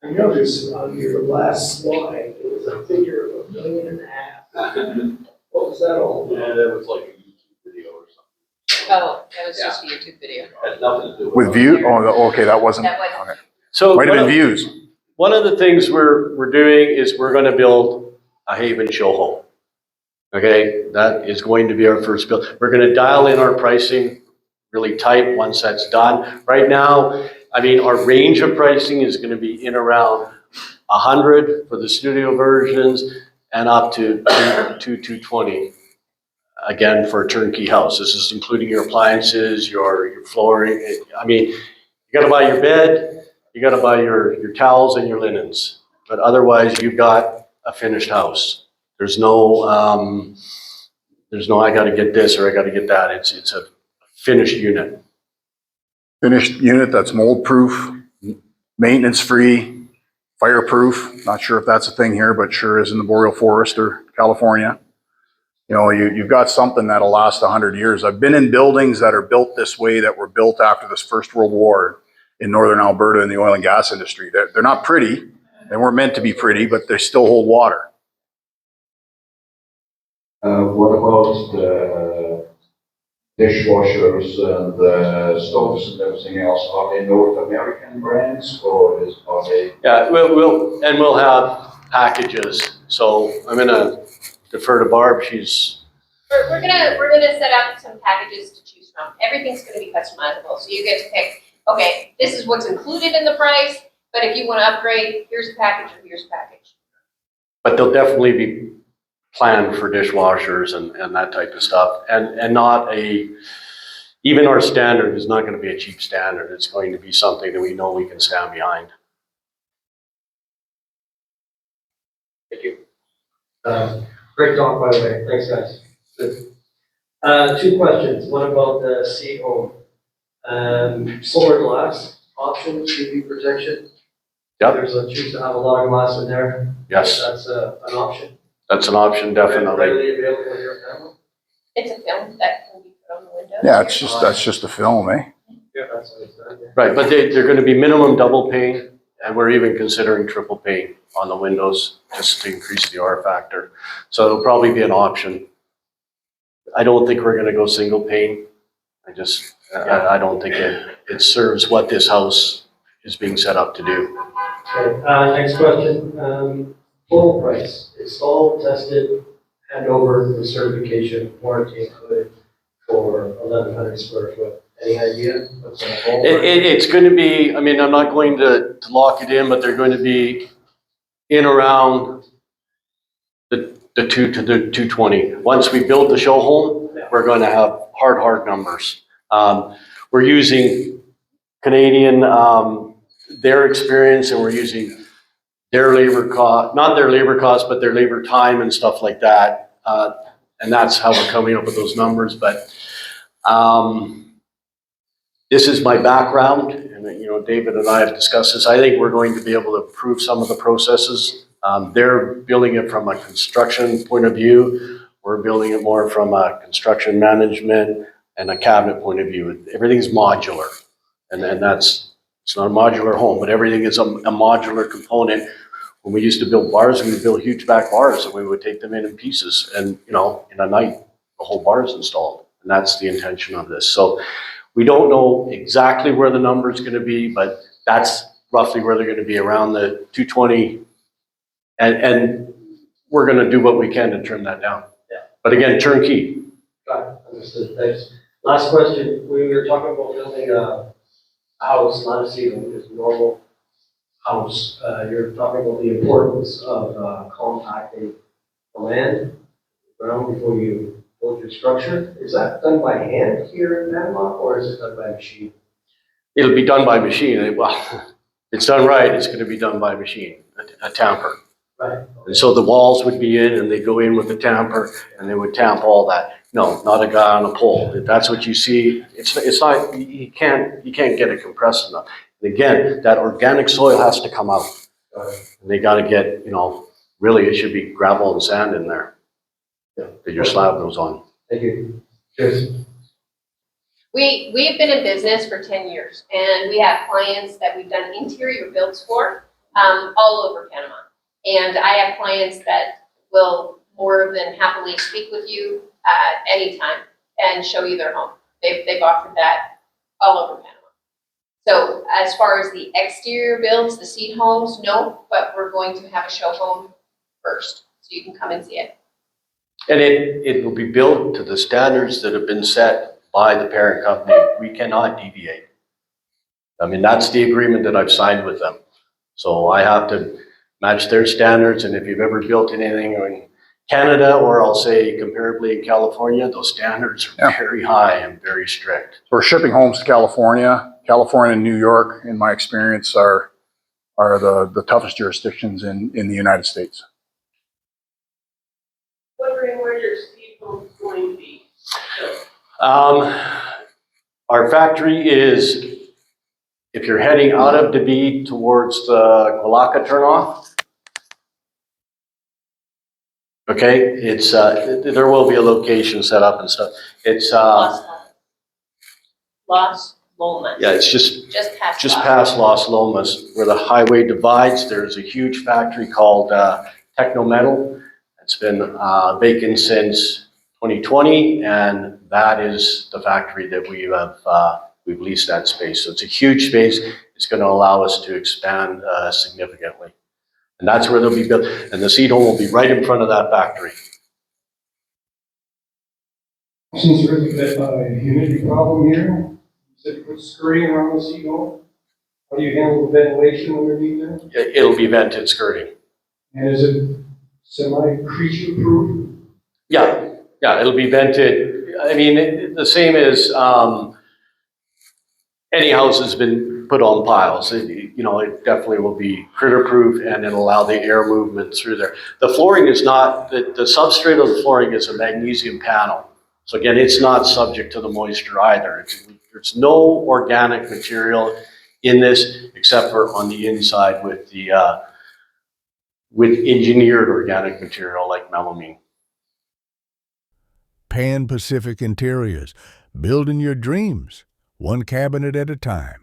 I noticed on your last slide, there was a figure of $1.5 million. What was that all about? Yeah, that was like a YouTube video or something. Oh, that was just a YouTube video. Had nothing to do with. With view? Oh, okay, that wasn't. That wasn't- Okay. So Might have been views. one of the things we're doing is we're going to build a Haven show home. Okay, that is going to be our first build. We're going to dial in our pricing really tight once that's done. Right now, I mean, our range of pricing is going to be in around 100 for the studio versions and up to 220. Again, for a turnkey house. This is including your appliances, your flooring. I mean, you got to buy your bed, you got to buy your towels and your linens. But otherwise, you've got a finished house. There's no I got to get this or I got to get that. It's a finished unit. Finished unit that's mold proof, maintenance free, fireproof. Not sure if that's a thing here, but sure is in the boreal forest or California. You know, you've got something that'll last 100 years. I've been in buildings that are built this way that were built after this First World War in northern Alberta in the oil and gas industry. They're not pretty. They weren't meant to be pretty, but they still hold water. What about the dishwashers and the stoves and everything else? Are they North American brands or are they? Yeah, we'll have packages. So I'm gonna defer to Barb. We're gonna set up some packages to choose from. Everything's gonna be customizable, so you get to pick, okay, this is what's included in the price, but if you wanna upgrade, here's a package or here's a package. But they'll definitely be planned for dishwashers and that type of stuff. And not even our standard is not going to be a cheap standard. It's going to be something that we know we can stand behind. Thank you. Great talk, by the way. Thanks, guys. Good. 2 questions. One about the seed home. Solar glass option, UV protection. Yep. There's a choose to have a lot of glass in there. Yes, That's an option. that's an option, definitely. Readily available here in Panama? It's a film that can be put on the window. Yeah, that's just a film, eh? Yeah, that's what it's done. Yeah. Right, but they're going to be minimum double pane, and we're even considering triple pane on the windows just to increase the R factor. So it'll probably be an option. I don't think we're going to go single pane. I don't think it serves what this house is being set up to do. Okay, next question. Total price, installed, tested, hand over the certification, warranty included for 1,100 square foot. Any idea? What's the whole? It's going to be, I mean, I'm not going to lock it in, but they're going to be in around the 220. Once we build the show home, we're going to have hard numbers. We're using Canadian, their experience, and we're using their labor cost, not their labor cost, but their labor time and stuff like that. And that's how we're coming up with those numbers. But this is my background, and David and I have discussed this. I think we're going to be able to improve some of the processes. They're building it from a construction point of view. We're building it more from a construction management and a cabinet point of view. Everything's modular, and it's not a modular home, but everything is a modular component. When we used to build bars, we would build huge back bars, and we would take them in pieces, and in a night, the whole bar is installed, and that's the intention of this. So we don't know exactly where the number is going to be, but that's roughly where they're going to be, around the 220, and we're going to do what we can to trim that down. Yeah. But again, turnkey. Got it, understood, thanks. Last question, we were talking about building a house, not a seedling, just a normal house. You're talking about the importance of compacting the land, the ground before you build your structure. Is that done by hand here in Panama, or is it done by machine? It'll be done by machine. Well, it's done right, it's going to be done by machine, a tamper. Right. And so the walls would be in, and they go in with the tamper, and they would tamp all that. No, not a guy on a pole. If that's what you see, it's not. You can't get it compressed enough. And again, that organic soil has to come out, and they got to get, really, it should be gravel and sand in there that your slab goes on. Thank you. Cheers. We have been in business for 10 years, and we have clients that we've done interior builds for all over Panama. And I have clients that will more than happily speak with you anytime and show you their home. They've offered that all over Panama. So as far as the exterior builds, the seed homes, no, but we're going to have a show home first, so you can come and see it. And it will be built to the standards that have been set by the parent company. We cannot deviate. I mean, that's the agreement that I've signed with them. So I have to match their standards, and if you've ever built anything in Canada, or I'll say comparably in California, those standards are very high and very strict. So we're shipping homes to California. California and New York, in my experience, are the toughest jurisdictions in the United States. Wondering where your seed home is going to be built. Our factory is, if you're heading out of David towards the Gualaca turnoff, okay, it's there will be a location set up and stuff. It's Los Lomas. yeah, it's just past past Los Lomas, where the highway divides. There's a huge factory called Techno Metal. It's been vacant since 2020, and that is the factory that we've leased that space. So it's a huge space. It's going to allow us to expand significantly. And that's where they'll be built. And the seed home will be right in front of that factory. Since there is a humidity problem here, you said you put skirting around the seed home. How do you handle the ventilation underneath there? It'll be vented skirting. And is it semi-creature proof? Yeah, it'll be vented. I mean, the same as any house has been put on piles. It definitely will be critter proof, and it'll allow the air movement through there. The flooring is not, the substrate of the flooring is a magnesium panel. So again, it's not subject to the moisture either. There's no organic material in this except for on the inside with engineered organic material like melamine. Pan Pacific Interiors, building your dreams, one cabinet at a time.